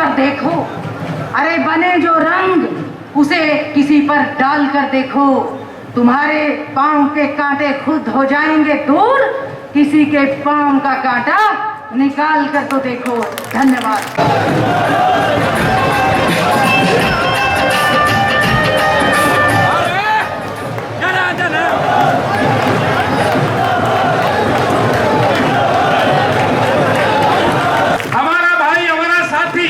कर देखो, अरे बने जो रंग उसे किसी पर डाल कर देखो। तुम्हारे पांव के कांटे खुद हो जाएंगे दूर, किसी के पांव का कांटा निकाल कर तो देखो। धन्यवाद। हमारा भाई, हमारा साथी,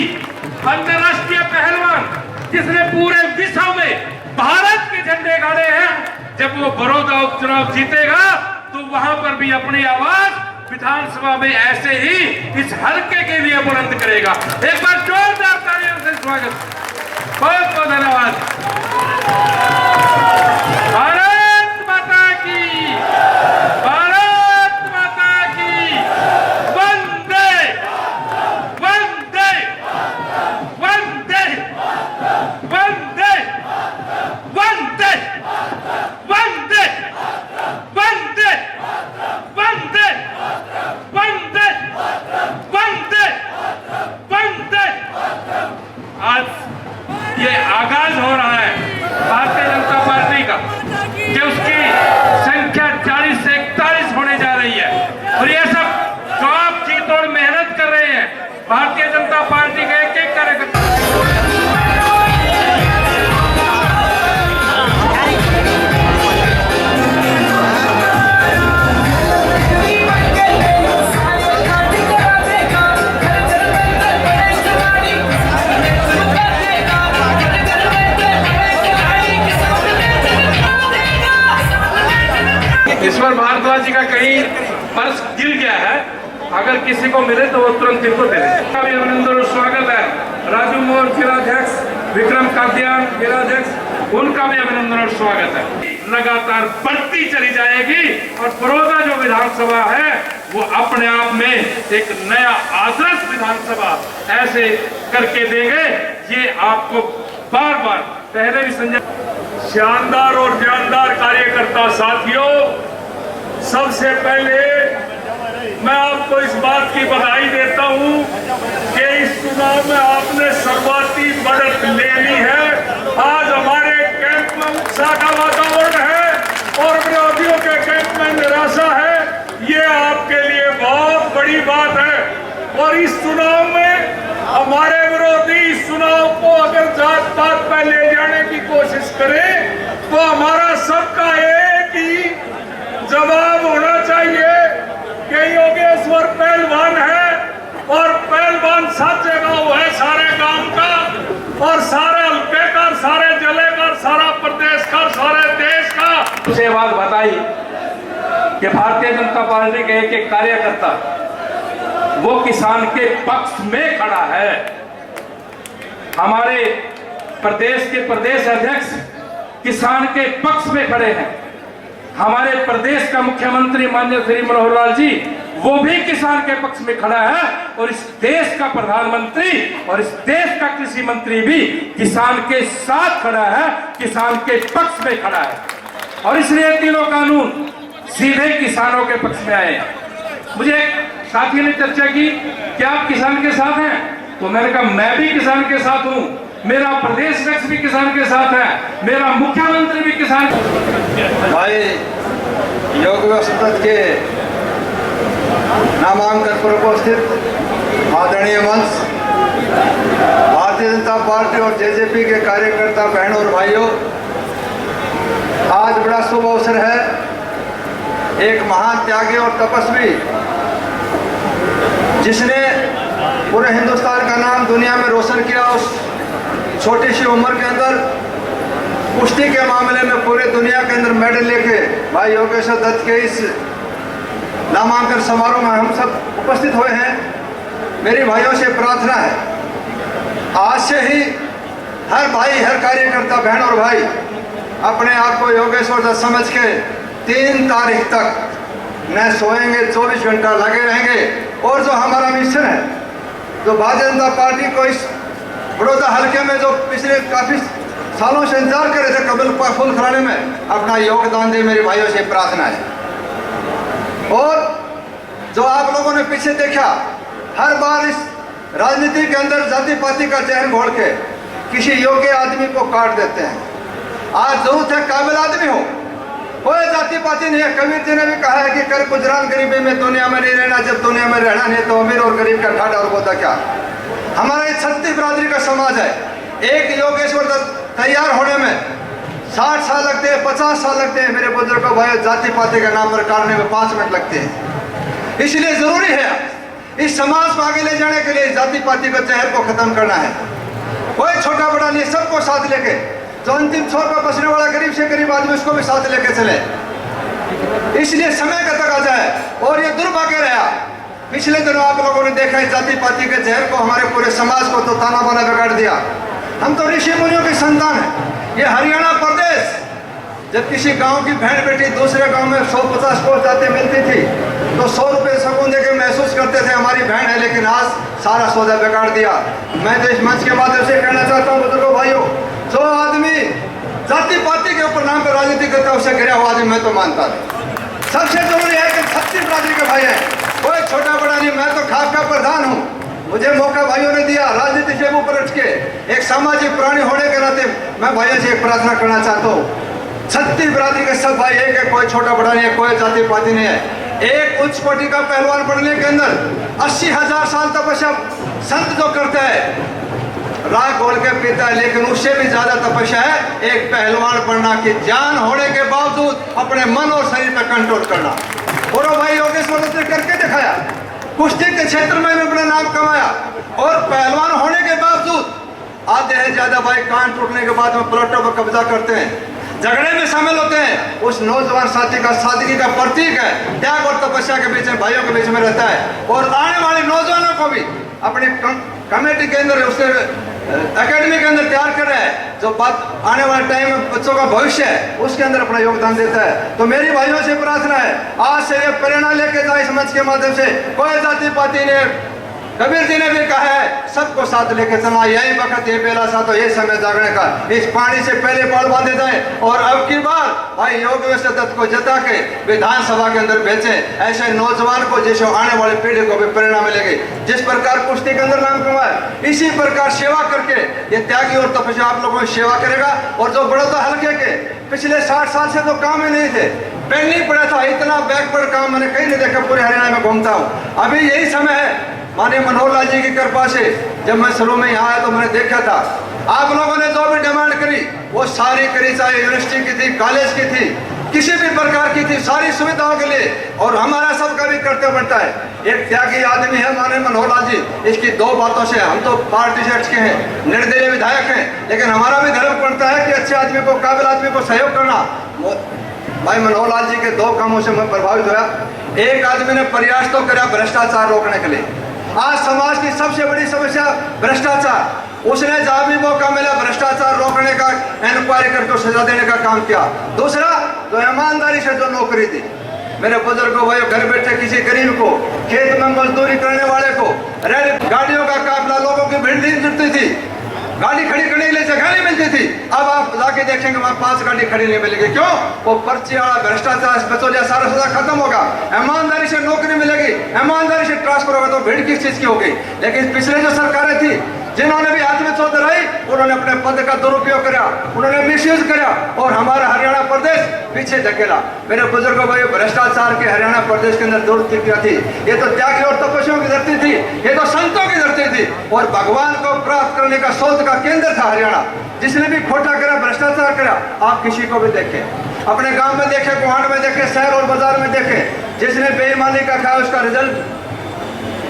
अंतर्राष्ट्रीय पहलवान, जिसने पूरे विश्व में भारत के झंडे गाड़े हैं, जब वो बड़ौदा उपचुनाव जीतेगा तो वहां पर भी अपनी आवाज विधानसभा में ऐसे ही इस हल्के के लिए बुलंद करेगा। एक बार जोरदार तालियों से स्वागत। बहुत बहुत धन्यवाद। भारत माता की, भारत माता की, वंदे वंदे वंदे वंदे वंदे वंदे वंदे वंदे वंदे वंदे वंदे। आज ये आगाज हो रहा है भारतीय जनता पार्टी का, कि उसकी संख्या 40 से 41 होने जा रही है। और ये सब जो आप जी तोड़ मेहनत कर रहे हैं, भारतीय जनता पार्टी के एक एक कार्यकर्ता। ईश्वर भारद्वाज जी का कहीं पर्स गिर गया है, अगर किसी को मिले तो वो तुरंत इनको दे दें। अभिनंदन और स्वागत है। राजू मोर जिलाध्यक्ष, विक्रम कादियान जिलाध्यक्ष, उनका भी अभिनंदन और स्वागत है। लगातार बढ़ती चली जाएगी और बड़ौदा जो विधानसभा है वो अपने आप में एक नया आदर्श विधानसभा ऐसे करके देंगे। ये आपको बार बार पहले भी संजय। शानदार और जानदार कार्यकर्ता साथियों, सबसे पहले मैं आपको इस बात की बधाई देता हूं कि इस चुनाव में आपने सर्वाधिक बढ़त ले ली है। आज हमारे कैंप में उत्साह का वातावरण है और विरोधियों के कैंप में निराशा है। ये आपके लिए बहुत बड़ी बात है। और इस चुनाव में हमारे विरोधी इस चुनाव को अगर जात पात पर ले जाने की कोशिश करें तो हमारा सबका एक ही जवाब होना चाहिए कि योगेश्वर पहलवान है और पहलवान साचेगा वो है सारे गांव का और सारे हल्के का, सारे जिले का, सारा प्रदेश का, सारे देश का। उसे बात बताई कि भारतीय जनता पार्टी के एक एक कार्यकर्ता वो किसान के पक्ष में खड़ा है। हमारे प्रदेश के प्रदेश अध्यक्ष किसान के पक्ष में खड़े हैं। हमारे प्रदेश का मुख्यमंत्री माननीय श्री मनोहर लाल जी वो भी किसान के पक्ष में खड़ा है और इस देश का प्रधानमंत्री और इस देश का कृषि मंत्री भी किसान के साथ खड़ा है, किसान के पक्ष में खड़ा है। और इसलिए तीनों कानून सीधे किसानों के पक्ष में आए। मुझे एक साथी ने चर्चा की कि आप किसान के साथ हैं, तो मैंने कहा मैं भी किसान के साथ हूं, मेरा प्रदेश अध्यक्ष भी किसान के साथ है, मेरा मुख्यमंत्री भी किसान। भाई योग सतत के नामांकन पर उपस्थित आदरणीय मंच, भारतीय जनता पार्टी और जेजेपी के कार्यकर्ता बहनों और भाइयों, आज बड़ा शुभ अवसर है। एक महान त्यागी और तपस्वी जिसने पूरे हिंदुस्तान का नाम दुनिया में रोशन किया, उस छोटी सी उम्र के अंदर कुश्ती के मामले में पूरे दुनिया के अंदर मेडल लेके भाई योगेश्वर दत्त के इस नामांकन समारोह में हम सब उपस्थित हुए हैं। मेरी भाइयों से प्रार्थना है, आज से ही हर भाई, हर कार्यकर्ता, बहन और भाई अपने आप को योगेश्वर दत्त समझ के 3 तारीख तक न सोएंगे, 24 घंटा लगे रहेंगे। और जो हमारा मिशन है, जो भारतीय जनता पार्टी को इस बड़ौदा हल्के में जो पिछले काफी सालों से इंतजार कर रहे थे कबल फुल कराने में, अपना योगदान दे, मेरे भाइयों से प्रार्थना है। और जो आप लोगों ने पीछे देखा, हर बार इस राजनीति के अंदर जाति पाति का जहर घोल के किसी योग्य आदमी को काट देते हैं। आज जरूरत है काबिल आदमी हो, कोई जाति पाति नहीं है। कबीर जी ने भी कहा है कि कर गुजरान गरीबी में दुनिया में नहीं रहना, जब दुनिया में रहना नहीं तो अमीर और गरीब का ठाडा और बोता क्या। हमारा ये छत्तीस बिरादरी का समाज है। एक योगेश्वर दत्त तैयार होने में 60 साल लगते हैं, 50 साल लगते हैं। मेरे बुजुर्गों भाई, जाति पाति का नाम पर काटने में 5 मिनट लगते हैं। इसलिए जरूरी है इस समाज को आगे ले जाने के लिए जाति पाति के जहर को खत्म करना है। कोई छोटा बड़ा नहीं, सबको साथ लेके, जो अंतिम छोर पर बसने वाला गरीब से गरीब आदमी उसको भी साथ लेके चले। इसलिए समय का तकाजा है। और ये दुर्भाग्य रहा, पिछले दिनों आप लोगों ने देखा है जाति पाति के जहर को हमारे पूरे समाज को तो ताना बाना बिगाड़ दिया। हम तो ऋषि मुनियों की संतान है। ये हरियाणा प्रदेश, जब किसी गांव की बहन बेटी दूसरे गांव में 150 कोस जाते मिलती थी तो 100 रुपये सकून देकर महसूस करते थे हमारी बहन है, लेकिन आज सारा सौदा बिगाड़ दिया। मैं तो इस मंच के माध्यम से कहना चाहता हूँ बुजुर्गों भाइयों, जो आदमी जाति पाति के ऊपर नाम पर राजनीति करता है उसे गिरा हुआ आदमी मैं तो मानता नहीं। सबसे जरूरी है कि छत्तीस बिरादरी के भाई हैं, कोई छोटा बड़ा नहीं। मैं तो खास का प्रधान हूँ, मुझे मौका भाइयों ने दिया राजनीति से ऊपर उठ के एक सामाजिक प्राणी होने के नाते मैं भाइयों से एक प्रार्थना करना चाहता हूँ। छत्तीस बिरादरी के सब भाई एक है, कोई छोटा बड़ा नहीं है, कोई जाति पाति नहीं है। एक उच्च कोटि का पहलवान बनने के अंदर 80,000 साल तपस्या संत जो करता है, राह खोल के पीता है, लेकिन उससे भी ज्यादा तपस्या है एक पहलवान बनना की जान होने के बावजूद अपने मन और शरीर पर कंट्रोल करना। और भाई योगेश्वर दत्त ने करके दिखाया, कुश्ती के क्षेत्र में भी अपना नाम कमाया और पहलवान होने के बावजूद आधे है ज्यादा भाई कान टूटने के बाद में प्लॉटों पर कब्जा करते हैं, झगड़े में शामिल होते हैं। उस नौजवान साथी का सादगी का प्रतीक है, त्याग और तपस्या के बीच में भाइयों के बीच में रहता है। और आने वाले नौजवानों को भी अपने कमेटी के अंदर उसके एकेडमी के अंदर तैयार कर रहा है, जो बात आने वाले टाइम में बच्चों का भविष्य है उसके अंदर अपना योगदान देता है। तो मेरी भाइयों से प्रार्थना है, आज से ये प्रेरणा लेके जाए इस मंच के माध्यम से। कोई जाति पाति ने, कबीर जी ने भी कहा है सबको साथ लेके चलना, यही वक्त ये बेला सा तो ये समय जागने का। इस पानी से पहले पाल बांधे जाए और अब की बार भाई योगेश्वर दत्त को जिता के विधानसभा के अंदर भेजे। ऐसे नौजवान को जिसे आने वाली पीढ़ी को भी प्रेरणा मिलेगी। जिस प्रकार कुश्ती के अंदर नाम कमाए, इसी प्रकार सेवा करके ये त्यागी और तपस्या आप लोगों की सेवा करेगा। और जो बड़ौदा हल्के के पिछले 60 साल से तो काम ही नहीं थे, पेन नहीं पड़ा था, इतना बैकवर्ड काम मैंने कहीं नहीं देखा, पूरे हरियाणा में घूमता हूँ। अभी यही समय है माननीय मनोहर लाल जी की कृपा से, जब मैं शुरू में यहाँ आया तो मैंने देखा था आप लोगों ने जो भी डिमांड करी वो सारी करी, चाहे यूनिवर्सिटी की थी, कॉलेज की थी, किसी भी प्रकार की थी, सारी सुविधाओं के लिए। और हमारा सबका भी कर्तव्य बनता है। एक त्यागी आदमी है माननीय मनोहर लाल जी, इसकी 2 बातों से हम तो पार्टी से हटके हैं, निर्दलीय विधायक हैं, लेकिन हमारा भी धर्म पड़ता है कि अच्छे आदमी को, काबिल आदमी को सहयोग करना। भाई मनोहर लाल जी के 2 कामों से मैं प्रभावित हुआ। एक आदमी ने प्रयास तो करा भ्रष्टाचार रोकने के लिए। आज समाज की सबसे बड़ी समस्या भ्रष्टाचार, उसने जहां भी मौका मिला भ्रष्टाचार रोकने का, इंक्वायरी करके सजा देने का काम किया। दूसरा, जो ईमानदारी से जो नौकरी दी, मेरे बुजुर्गों भाई, घर बैठे किसी गरीब को, खेत में मजदूरी करने वाले को, रेल गाड़ियों का काफिला, लोगों की भीड़ नहीं जुटती थी, गाड़ी खड़ी करने के लिए जगह नहीं मिलती थी। अब आप जाके देखेंगे वहां 5 गाड़ी खड़ी नहीं मिलेगी। क्यों? वो पर्ची वाला भ्रष्टाचार बचौलिया सारा सजा खत्म होगा, ईमानदारी से नौकरी मिलेगी, ईमानदारी से ट्रांसफर होगा। तो भीड़ किस चीज की होगी? लेकिन पिछले जो सरकारें थी जिन्होंने भी हाथ में चौथ रही, उन्होंने अपने पद का दुरुपयोग किया, उन्होंने मिसयूज किया और हमारा हरियाणा प्रदेश पीछे धकेला। मेरे बुजुर्गों भाई, भ्रष्टाचार के हरियाणा प्रदेश के अंदर दुर्दिक्रिया थी। ये तो त्यागी और तपस्वियों की धरती थी, ये तो संतों की धरती थी और भगवान को प्राप्त करने का शोध का केंद्र था हरियाणा। जिसने भी खोटा करा, भ्रष्टाचार करा, आप किसी को भी देखें, अपने गांव में देखें, गुहाड़ में देखें, शहर और बाजार में देखें, जिसने बेईमानी का खाया उसका रिजल्ट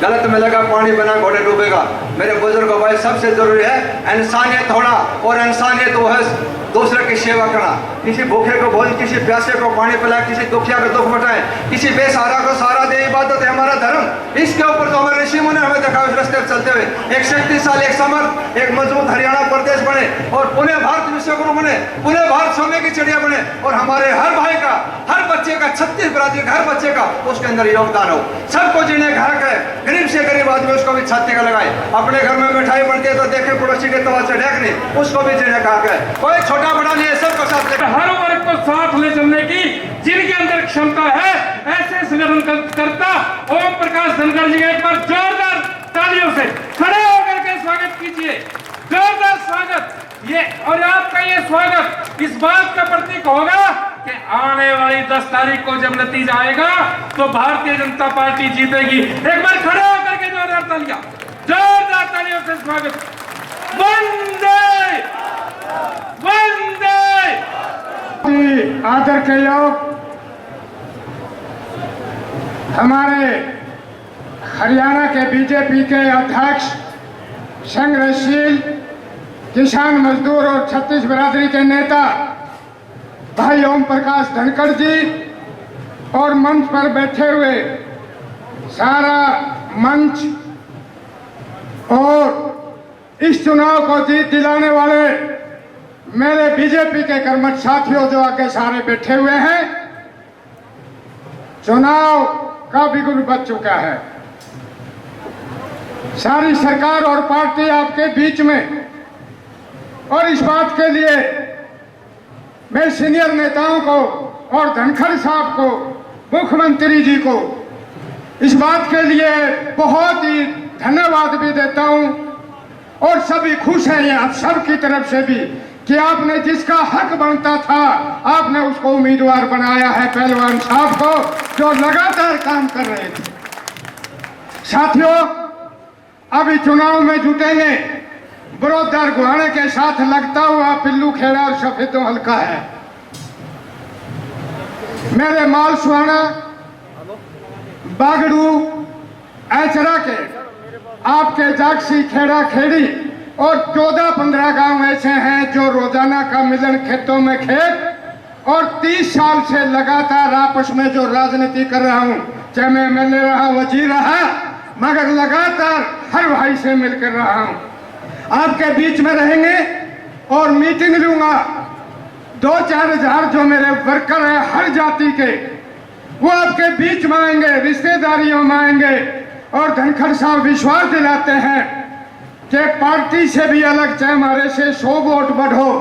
गलत मिलेगा, पानी बना घोड़े डूबेगा। मेरे बुजुर्गों भाई, सबसे जरूरी है इंसानियत होना, और इंसानियत वो है दूसरे की सेवा करना। किसी भूखे को भोजन, किसी प्यासे को पानी पिलाए, किसी दुखिया को दुख बटाए, किसी बेसहारा को सहारा दे, इबादत है हमारा धर्म। इसके ऊपर तो हमारे ऋषि मुनि हमें देखा उस रास्ते चलते हुए एक शक्तिशाली, एक समर्थ, एक मजबूत हरियाणा प्रदेश बने और पुणे भारत विश्वगुरु बने, पुणे भारत सोने की चिड़िया बने और हमारे हर भाई का, हर बच्चे का, 36 बिरादरी का हर बच्चे का उसके अंदर योगदान हो। सबको जिन्हें घर का गरीब से गरीब आदमी उसको भी छाती का लगाए। अपने घर में मिठाई बनती है तो देखे पड़ोसी के तवा से ढेक नहीं, उसको भी जिन्हें कहा गया। कोई छोटा बड़ा नहीं है, सबको साथ लेकर हर वर्ग को साथ ले चलने की जिनके अंदर क्षमता है, ऐसे संगठन करता ओम प्रकाश धनखड़ जी का एक बार जोरदार तालियों से खड़े होकर के स्वागत कीजिए, जोरदार स्वागत। ये और आपका ये स्वागत इस बात का प्रतीक होगा कि आने वाली 10 तारीख को जब नतीजा आएगा तो भारतीय जनता पार्टी जीतेगी। एक बार खड़े होकर के जोरदार तालियों से स्वागत। वंदे वंदे। आदर के योग हमारे हरियाणा के बीजेपी के अध्यक्ष, संघर्षशील किसान मजदूर और छत्तीस बिरादरी के नेता भाई ओम प्रकाश धनखड़ जी और मंच पर बैठे हुए सारा मंच और इस चुनाव को जीत दिलाने वाले मेरे बीजेपी के कर्मठ साथियों जो आगे सारे बैठे हुए हैं। चुनाव का बिगुल बच चुका है। सारी सरकार और पार्टी आपके बीच में, और इस बात के लिए मैं सीनियर नेताओं को और धनखड़ साहब को, मुख्यमंत्री जी को इस बात के लिए बहुत ही धन्यवाद भी देता हूं। और सभी खुश हैं ये आप सब की तरफ से भी कि आपने जिसका हक बनता था आपने उसको उम्मीदवार बनाया है, पहलवान साहब को, जो लगातार काम कर रहे थे। साथियों, अभी चुनाव में जुटेंगे बरोदर गुहाने के साथ लगता हुआ पिल्लू खेड़ा और सफेदों हल्का है। मेरे माल सुहाना, बागड़ू, ऐचरा के आपके जागसी, खेड़ा खेड़ी और 14-15 गांव ऐसे हैं जो रोजाना का मिलन खेतों में खेत, और 30 साल से लगातार आपस में जो राजनीति कर रहा हूं, चाहे मैं एमएलए रहा, वजीर रहा, मगर लगातार हर भाई से मिलकर रहा हूं। आपके बीच में रहेंगे और मीटिंग लूंगा। 2-4 हजार जो मेरे वर्कर हैं हर जाति के, वो आपके बीच में आएंगे, रिश्तेदारियों में आएंगे। और धनखड़ साहब विश्वास दिलाते हैं कि पार्टी से भी अलग, चाहे हमारे से 100 वोट बढ़ो,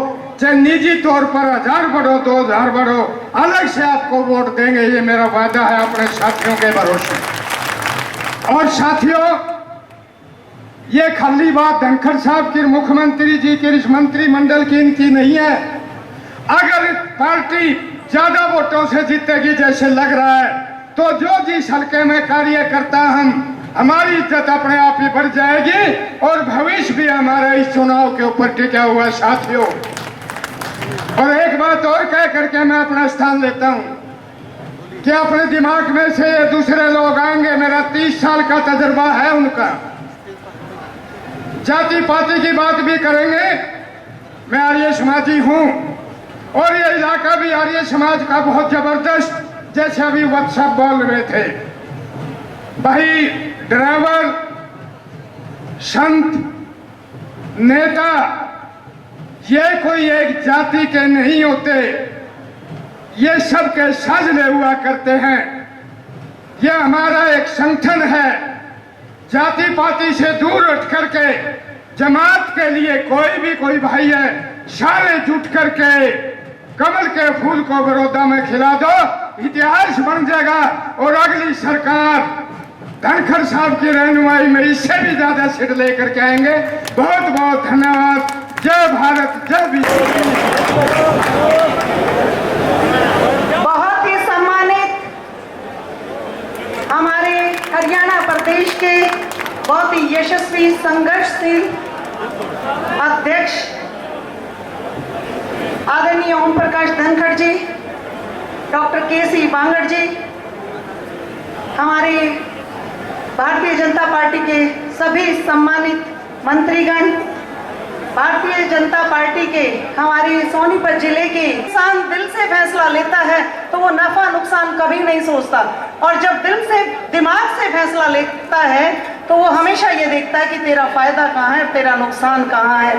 चाहे निजी तौर पर 1000 बढ़ो, 2000 बढ़ो, अलग से आपको वोट देंगे। ये मेरा वादा है अपने साथियों के भरोसे। और साथियों, ये खाली बात धनखड़ साहब की, मुख्यमंत्री जी की, इस मंत्रिमंडल की, इनकी नहीं है। अगर पार्टी ज्यादा वोटों से जीतेगी जैसे लग रहा है, तो जो जिस हल्के में कार्य करता हमारी इज्जत अपने आप ही बढ़ जाएगी और भविष्य भी हमारा इस चुनाव के ऊपर टिका हुआ है साथियों। और एक बात और कह करके मैं अपना स्थान लेता हूं कि अपने दिमाग में से ये दूसरे लोग आएंगे, मेरा 30 साल का तजुर्बा है उनका, जाति पाति की बात भी करेंगे। मैं आर्य समाजी हूं और ये इलाका भी आर्य समाज का बहुत जबरदस्त, जैसे अभी वत्सव बोल रहे थे, भाई ड्राइवर, संत, नेता, ये कोई एक जाति के नहीं होते, ये सब के साझले हुआ करते हैं। ये हमारा एक संगठन है। जाति पाति से दूर उठ करके जमात के लिए कोई भाई है, सारे जुट करके कमल के फूल को बड़ौदा में खिला दो, इतिहास बन जाएगा। और अगली सरकार धनखड़ साहब की रहनुमाई में इससे भी ज्यादा सीट लेकर के आएंगे। बहुत बहुत धन्यवाद। जय भारत, जय बीजेपी। बहुत ही सम्मानित हमारे हरियाणा प्रदेश के बहुत ही यशस्वी संघर्षशील अध्यक्ष आदरणीय ओम प्रकाश धनखड़ जी, डॉक्टर केसी बांगड़ जी, हमारे भारतीय जनता पार्टी के सभी सम्मानित मंत्रीगण, भारतीय जनता पार्टी के हमारे सोनीपत जिले के किसान दिल से फैसला लेता है तो वो नफा नुकसान कभी नहीं सोचता, और जब दिल से दिमाग से फैसला लेता है तो वो हमेशा ये देखता है कि तेरा फायदा कहाँ है, तेरा नुकसान कहाँ है।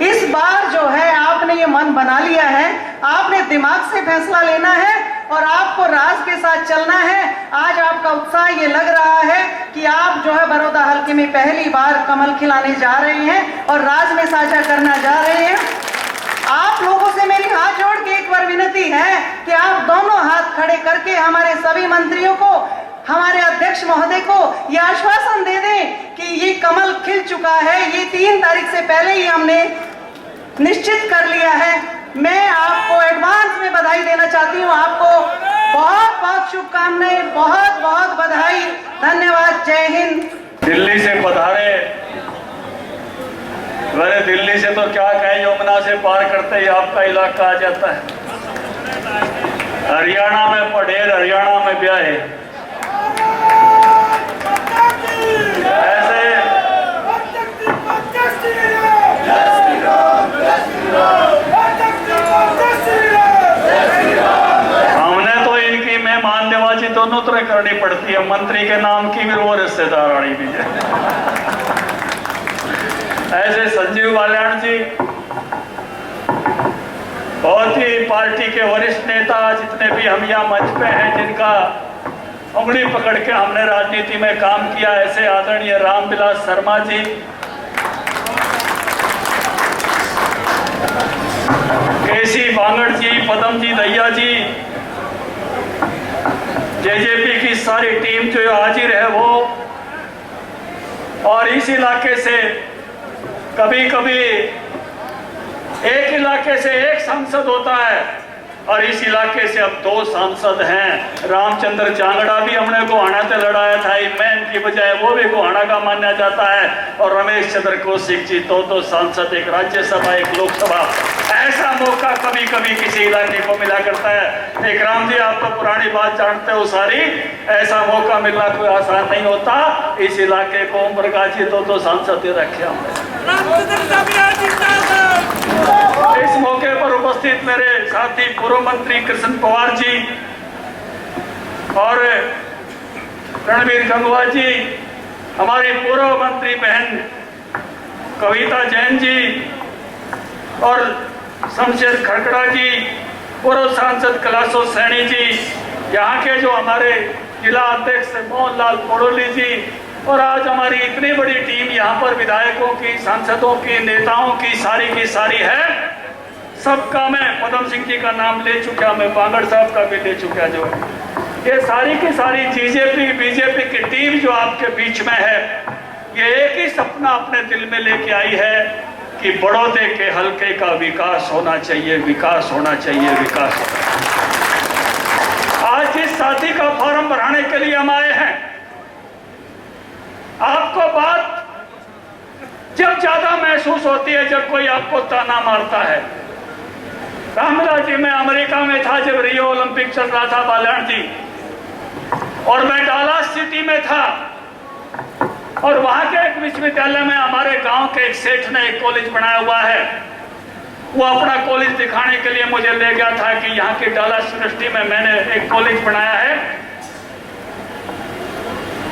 इस बार जो है आपने ये मन बना लिया है, आपने दिमाग से फैसला लेना है और आपको राज के साथ चलना है। आज आपका उत्साह ये लग रहा है कि आप जो है बड़ौदा हल्के में पहली बार कमल खिलाने जा रहे हैं और राज में साझा करना जा रहे हैं। आप लोगों से मेरी हाथ जोड़ के एक बार विनती है कि आप दोनों हाथ खड़े करके हमारे सभी मंत्रियों को हमारे अध्यक्ष महोदय को ये आश्वासन दे दें कि ये कमल खिल चुका है, ये 3 तारीख से पहले ही हमने निश्चित कर लिया है। मैं आपको एडवांस में बधाई देना चाहती हूँ। आपको बहुत बहुत शुभकामनाएं, बहुत बहुत बधाई, धन्यवाद, जय हिंद। दिल्ली से पधारे, अरे दिल्ली से तो क्या कहें, यमुना से पार करते ही आपका इलाका आ जाता है। हरियाणा में पढ़ेर, हरियाणा में ब्याहे, ऐसे हमने तो इनकी मेहमान नवाजी दोनों तरह करनी पड़ती है, मंत्री के नाम की भी वो रिश्तेदार आनी भी है। ऐसे संजीव बाल्याण जी बहुत ही पार्टी के वरिष्ठ नेता, जितने भी हम यहाँ मंच पे हैं, जिनका उंगली पकड़ के हमने राजनीति में काम किया, ऐसे आदरणीय रामविलास शर्मा जी, केसी बांगड़ जी, पदम जी दहिया जी, जेजेपी की सारी टीम जो हाजिर है वो, और इस इलाके से कभी कभी एक इलाके से एक सांसद होता है और इस इलाके से अब 2 सांसद हैं। रामचंद्र जांगड़ा भी हमने गोहाना से लड़ाया था, मैन की बजाय वो भी गोहाना का माना जाता है, और रमेश चंद्र कौशिक जी 2 सांसद, एक राज्यसभा एक लोकसभा। ऐसा मौका कभी कभी किसी इलाके को मिला करता है। एक राम जी, आप तो पुरानी बात जानते हो सारी, ऐसा मौका मिलना कोई आसान नहीं होता। इस इलाके को ओम प्रकाश जी 2 सांसद रखे हमने। इस मौके पर उपस्थित मेरे साथी पूर्व मंत्री कृष्ण पवार जी और रणवीर गंगवा जी, हमारी पूर्व मंत्री बहन कविता जैन जी और शमशेर खड़गड़ा जी, पूर्व सांसद कैलाशो सैनी जी, यहाँ के जो हमारे जिला अध्यक्ष मोहनलाल कोड़ोली जी, और आज हमारी इतनी बड़ी टीम यहाँ पर विधायकों की, सांसदों की, नेताओं की सारी है। सबका मैं पदम सिंह जी का नाम ले चुका, मैं बांगड़ साहब का भी ले चुका। जो है ये सारी की सारी बीजेपी की टीम जो आपके बीच में है, ये एक ही सपना अपने दिल में लेके आई है कि बड़ौदे के हल्के का विकास होना चाहिए, विकास होना चाहिए, विकास। आज इस शादी का फॉर्म भराने के लिए हम आए हैं। आपको बात जब ज्यादा महसूस होती है जब कोई आपको ताना मारता है। रामविलास जी, मैं अमेरिका में था जब रियो ओलंपिक चल रहा था, बाल्याण जी, और मैं डालास सिटी में था, और वहां के एक विश्वविद्यालय में हमारे गांव के एक सेठ ने एक कॉलेज बनाया हुआ है। वो अपना कॉलेज दिखाने के लिए मुझे ले गया था कि यहाँ की डालास यूनिवर्सिटी में मैंने एक कॉलेज बनाया है।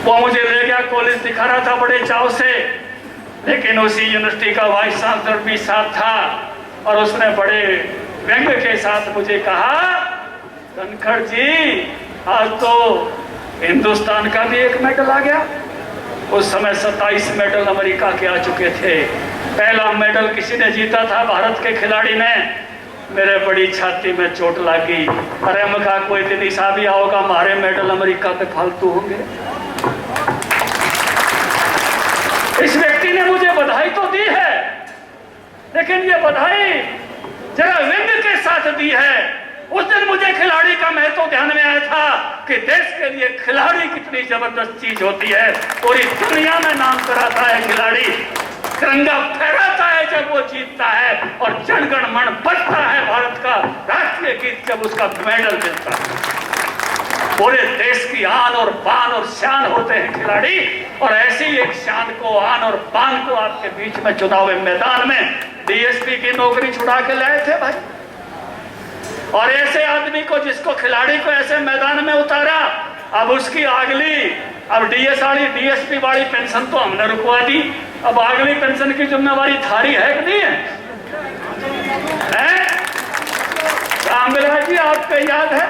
वो मुझे ले गया, कॉलेज दिखा रहा था बड़े चाव से, लेकिन उसी यूनिवर्सिटी का वाइस चांसलर भी साथ था, और उसने बड़े व्यंग के साथ मुझे कहा, धनखड़ जी, आज तो हिंदुस्तान का भी एक मेडल आ गया। उस समय 27 मेडल अमेरिका के आ चुके थे। पहला मेडल किसी ने जीता था, भारत के खिलाड़ी ने। मेरे बड़ी छाती में चोट लगी। अरे मैं कहा, कोई दिन ऐसा भी आओगा हमारे मेडल अमेरिका पे फालतू होंगे। इस व्यक्ति ने मुझे बधाई तो दी है, लेकिन ये बधाई जरा व्यंग के साथ दी है। उस दिन मुझे खिलाड़ी का महत्व ध्यान में आया था कि देश के लिए खिलाड़ी कितनी जबरदस्त चीज होती है। पूरी दुनिया में नाम कराता है खिलाड़ी, तिरंगा फहराता है जब वो जीतता है, और जनगण मन बजता है भारत का राष्ट्रीय गीत जब उसका मेडल मिलता है। पूरे देश की आन और बान और शान होते हैं खिलाड़ी, और ऐसी एक शान को, आन और बान को आपके बीच में चुनाव मैदान में डीएसपी की नौकरी छुड़ा के लाए थे भाई। और ऐसे आदमी को, जिसको खिलाड़ी को ऐसे मैदान में उतारा, अब उसकी अगली, अब डीएसपी वाली पेंशन तो हमने रुकवा दी, अब अगली पेंशन की जिम्मेवारी थारी है कि नहीं है? रामविलास जी, आपको याद है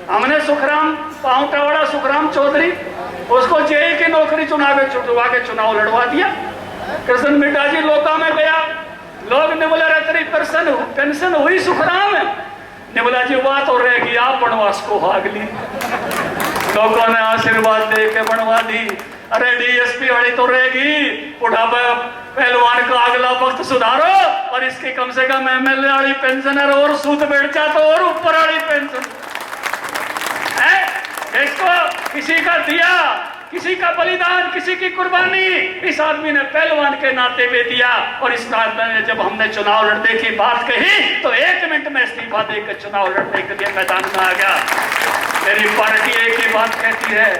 हमने सुखराम पाउटावाड़ा सुखराम चौधरी, उसको जेई की नौकरी चुनवा के चुनाव लड़वा दिया। कृष्ण मिड्डा जी लोका में गया, लोग ने बोला तेरी पेंशन हुई सुखराम है, ने बोला जी बात और रहेगी, आप वनवास को भाग ली। लोगों ने आशीर्वाद दे के बनवा दी। अरे डीएसपी वाली तो रहेगी, बुढ़ापा पहलवान का अगला वक्त सुधारो, और इसकी कम से कम एमएलए वाली पेंशन है और सूद बैठ जा तो और ऊपर वाली पेंशन है। इसको किसी का दिया, किसी का बलिदान, किसी की कुर्बानी इस आदमी ने पहलवान के नाते पे दिया। और इस आदमी ने जब हमने चुनाव लड़ने की बात कही तो 1 मिनट में इस्तीफा देकर चुनाव लड़ने के लिए मैदान में आ गया। मेरी पार्टी एक ही बात कहती है,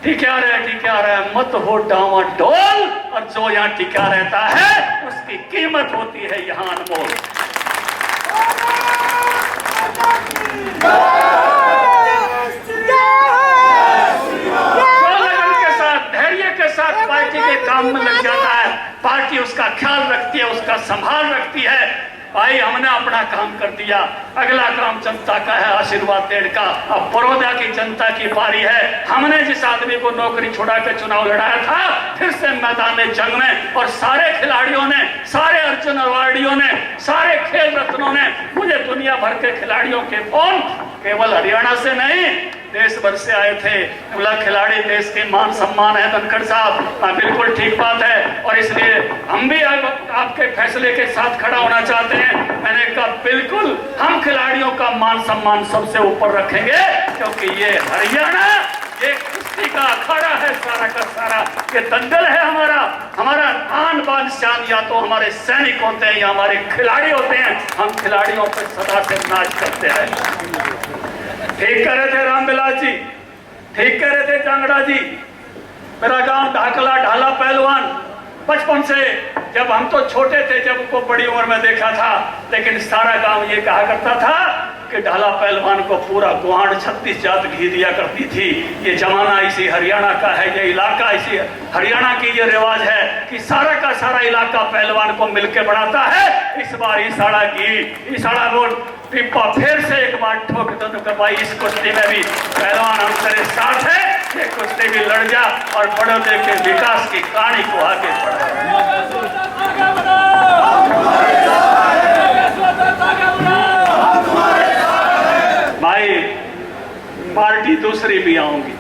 टिका रहे, मत हो डामाडोल, और जो यहाँ टिका रहता है उसकी कीमत होती है यहाँ अनमोल। पार्टी के काम में लग जाता है, पार्टी उसका ख्याल रखती है, उसका संभाल रखती है। भाई हमने अपना काम कर दिया, अगला काम जनता का है, आशीर्वाद देने का। अब बड़ौदा की जनता की बारी है। हमने जिस आदमी को नौकरी छुड़ा के चुनाव लड़ाया था, फिर से मैदान जंग में, और सारे खिलाड़ियों ने, सारे अर्जुन अवार्डियों ने, सारे खेल रत्नों ने, मुझे दुनिया भर के खिलाड़ियों के फोन केवल हरियाणा से नहीं देश भर से आए थे। बोला खिलाड़ी देश के मान सम्मान है धनखड़ साहब। हाँ बिल्कुल ठीक बात है, और इसलिए हम भी आपके फैसले के साथ खड़ा होना चाहते हैं। मैंने कहा बिल्कुल हम खिलाड़ियों का मान सम्मान सबसे ऊपर रखेंगे, क्योंकि ये हरियाणा ये कुश्ती का अखाड़ा है सारा का सारा, ये दंगल है हमारा आन बान शान या तो हमारे सैनिक होते हैं या हमारे खिलाड़ी होते हैं। हम खिलाड़ियों पर सदा से नाच करते हैं। ठीक कह रहे थे रामविलास जी, ठीक कह रहे थे कांगड़ा जी। मेरा गांव ढाकला ढाला पहलवान, बचपन से जब हम तो छोटे थे, जब उनको बड़ी उम्र में देखा था, लेकिन सारा गांव ये कहा करता था कि ढाला पहलवान को पूरा गुआंढ 36 जात घी दिया करती थी। ये जमाना इसी हरियाणा का है, ये इलाका इसी हरियाणा की ये रिवाज है कि सारा का सारा इलाका पहलवान को मिलके बढ़ाता है। इस बार इसाड़ा घी, इसाड़ा रोड पिप्पा फिर से एक बार ठोक दो कि भाई इस कुश्ती में भी पहलवान हम तेरे साथ है, ये कुश्ती भी लड़ जा और बड़ौदे के विकास की कहानी को आगे बढ़ा। भाई पार्टी दूसरी भी आऊंगी,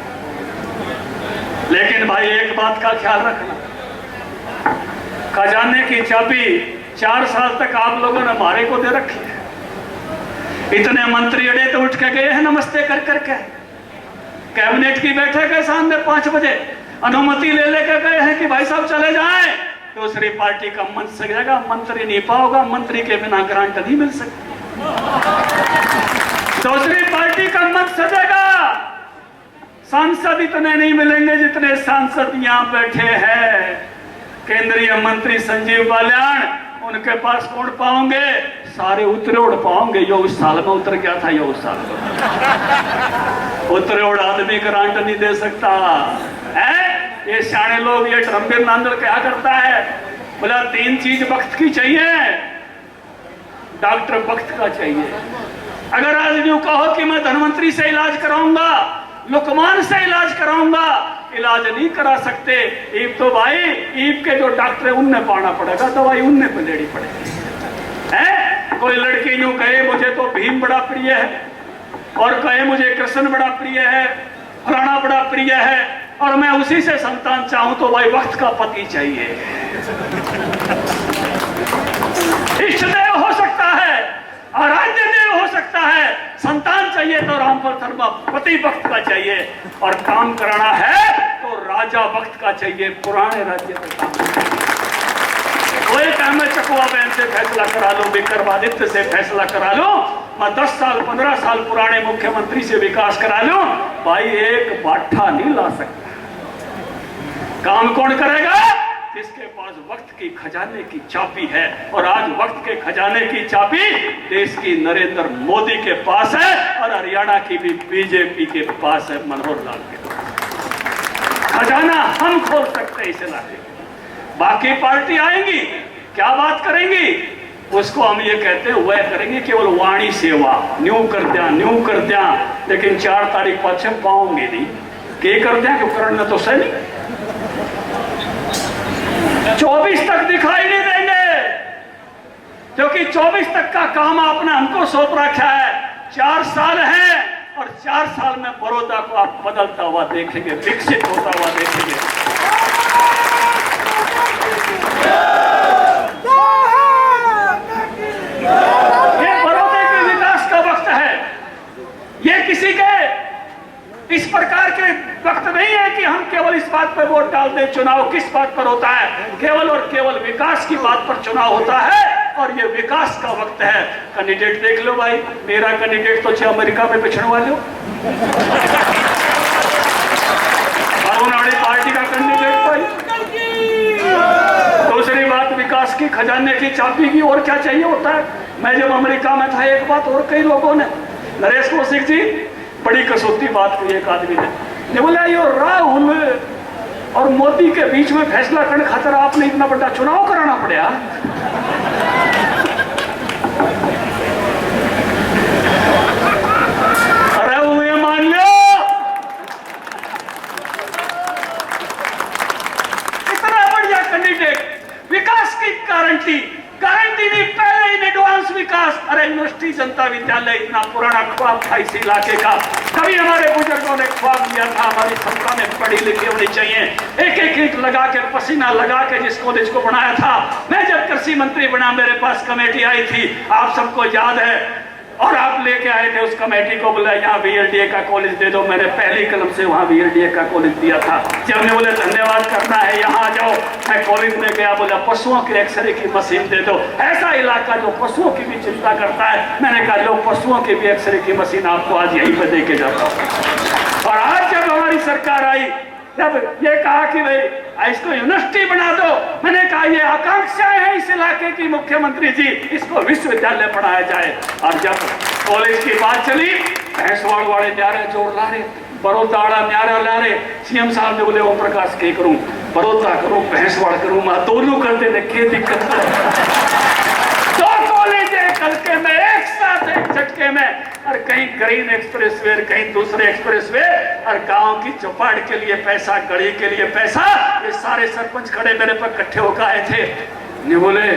लेकिन भाई एक बात का ख्याल रखना, खजाने की चाबी 4 साल तक आप लोगों ने हमारे को दे रखी है। इतने मंत्री अड़े तो उठ के गए हैं नमस्ते कर करके, कैबिनेट की बैठक है सामने 5 बजे, अनुमति ले लेकर गए हैं कि भाई साहब चले जाएं। दूसरी पार्टी का मंच सजेगा, मंत्री नहीं पाओगा, मंत्री के बिना ग्रांट नहीं मिल सकती। दूसरी पार्टी का मंच सजेगा, सांसद इतने नहीं मिलेंगे जितने सांसद यहाँ बैठे हैं। केंद्रीय मंत्री संजीव बाल्याण, उनके पास कौन पाओगे? सारे उतरे उड़ पाओगे। यो उस साल में उतर गया था, यो उस साल में उतरे उड़ आदमी ग्रांट नहीं दे सकता है। ये सियाने लोग, ये रणबीर नांदल क्या करता है, बोला 3 चीज वक्त की चाहिए, डॉक्टर वक्त का चाहिए। अगर आज यूं कहो कि मैं धनवंतरी से इलाज कराऊंगा, लुकमान से इलाज कराऊंगा, इलाज नहीं करा सकते। ईब तो भाई ईब के जो डॉक्टर है उनने पाना पड़ेगा, दवाई उनने पे लेनी पड़ेगी है। कोई लड़की यूं कहे मुझे तो भीम बड़ा प्रिय है, और कहे मुझे कृष्ण बड़ा प्रिय है, फलाना बड़ा प्रिय है, और मैं उसी से संतान चाहूं, तो भाई वक्त का पति चाहिए। इष्ट देव हो सकता है, आराध्य देव हो सकता है, संतान चाहिए तो राम पर धर्मा पति वक्त का चाहिए, और काम कराना है तो राजा वक्त का चाहिए। पुराने राज्य में काम कोई काम में चकुआ बहन से फैसला करा लो, विक्रमादित्य से फैसला करा लो, मैं 10 साल 15 साल पुराने मुख्यमंत्री से विकास करा लो, भाई एक बाठा नहीं ला सकता। काम कौन करेगा? जिसके पास वक्त की खजाने की चाबी है, और आज वक्त के खजाने की चाबी देश की नरेंद्र मोदी के पास है, और हरियाणा की भी बीजेपी के पास है, मनोहर लाल के पास। खजाना हम खोल सकते हैं इस इलाके। बाकी पार्टी आएंगी, क्या बात करेंगी, उसको हम ये कहते हैं वह करेंगे केवल वाणी सेवा, न्यू कर दिया, लेकिन 4 तारीख पाछे पाओगे नहीं के कर दिया, क्यों करना तो सही 24 तक दिखाई नहीं देंगे, क्योंकि 24 तक का काम आपने हमको सौंप रखा है। 4 साल है, और 4 साल में बड़ौदा को आप बदलता हुआ देखेंगे, विकसित होता हुआ देखेंगे। ये बड़ौदे के विकास का वक्त है। ये किसी के इस प्रकार के वक्त नहीं है कि हम केवल इस बात पर वोट डाल दें। चुनाव किस बात पर होता है? केवल और केवल विकास की बात पर चुनाव होता है, और ये विकास का वक्त है। कैंडिडेट देख लो भाई, मेरा कैंडिडेट तो 6 अमेरिका में पिछड़ने वाले हो, अरुणाचल पार्टी का कैंडिडेट भाई। दूसरी बात, विकास की खजाने की चाबी की और क्या चाहिए होता है। मैं जब अमेरिका में था, एक बात और कई लोगों ने, नरेश कौशिक जी, बड़ी कसौती बात की एक आदमी ने बोला, ये राहुल और मोदी के बीच में फैसला करने खातिर आपने इतना बड़ा चुनाव कराना पड़ा। अरे वो ये मान लो, इतना बढ़िया कैंडिडेट, विकास की गारंटी नहीं, पहले इन एडवांस विकास। अरे यूनिवर्सिटी जनता विद्यालय इतना पुराना ख्वाब था इस इलाके का, कभी हमारे बुजुर्गों ने ख्वाब लिया था हमारी संतानें पढ़ी लिखी होनी चाहिए। एक एक ईंट लगा के, पसीना लगा के जिस कॉलेज को बनाया था। मैं जब कृषि मंत्री बना, मेरे पास कमेटी आई थी, आप सबको याद है, और आप लेके आए थे उस कमेटी को, बोला यहाँ VLDA का कॉलेज दे दो। मैंने पहली कलम से वहाँ VLDA का कॉलेज दिया था। जब हमने बोले धन्यवाद करना है, यहाँ आ जाओ, मैं कॉलेज में गया, बोला पशुओं के एक्सरे की मशीन दे दो। ऐसा इलाका जो पशुओं की भी चिंता करता है, मैंने कहा लो पशुओं की भी एक्सरे की मशीन आपको आज यहीं पर दे के जाता हूँ। और आज जब हमारी सरकार आई, जब ये कहा कि भाई इसको यूनिवर्सिटी बना दो, मैंने कहा ये आकांक्षाएं हैं इस इलाके की मुख्यमंत्री जी, इसको विश्वविद्यालय पढ़ाया जाए। और जब कॉलेज की बात चली, भैंसवाड़ वाले न्यारे जोड़ ला रहे, बड़ौदा न्यारा ला रहे। CM साहब ने बोले ओम प्रकाश के करूं, बड़ौदा करूं, भैंसवाड़ करूं, मैं दोनों करते ने क्या दिक्कत है। दो कॉलेज एक हल्के में, एक साथ एक झटके में, और कहीं ग्रीन एक्सप्रेसवे, कहीं दूसरे एक्सप्रेसवे, और गांव की चौपाट के लिए पैसा, गली के लिए पैसा। ये सारे सरपंच खड़े मेरे पर इकट्ठे होकर आए थे, ने बोले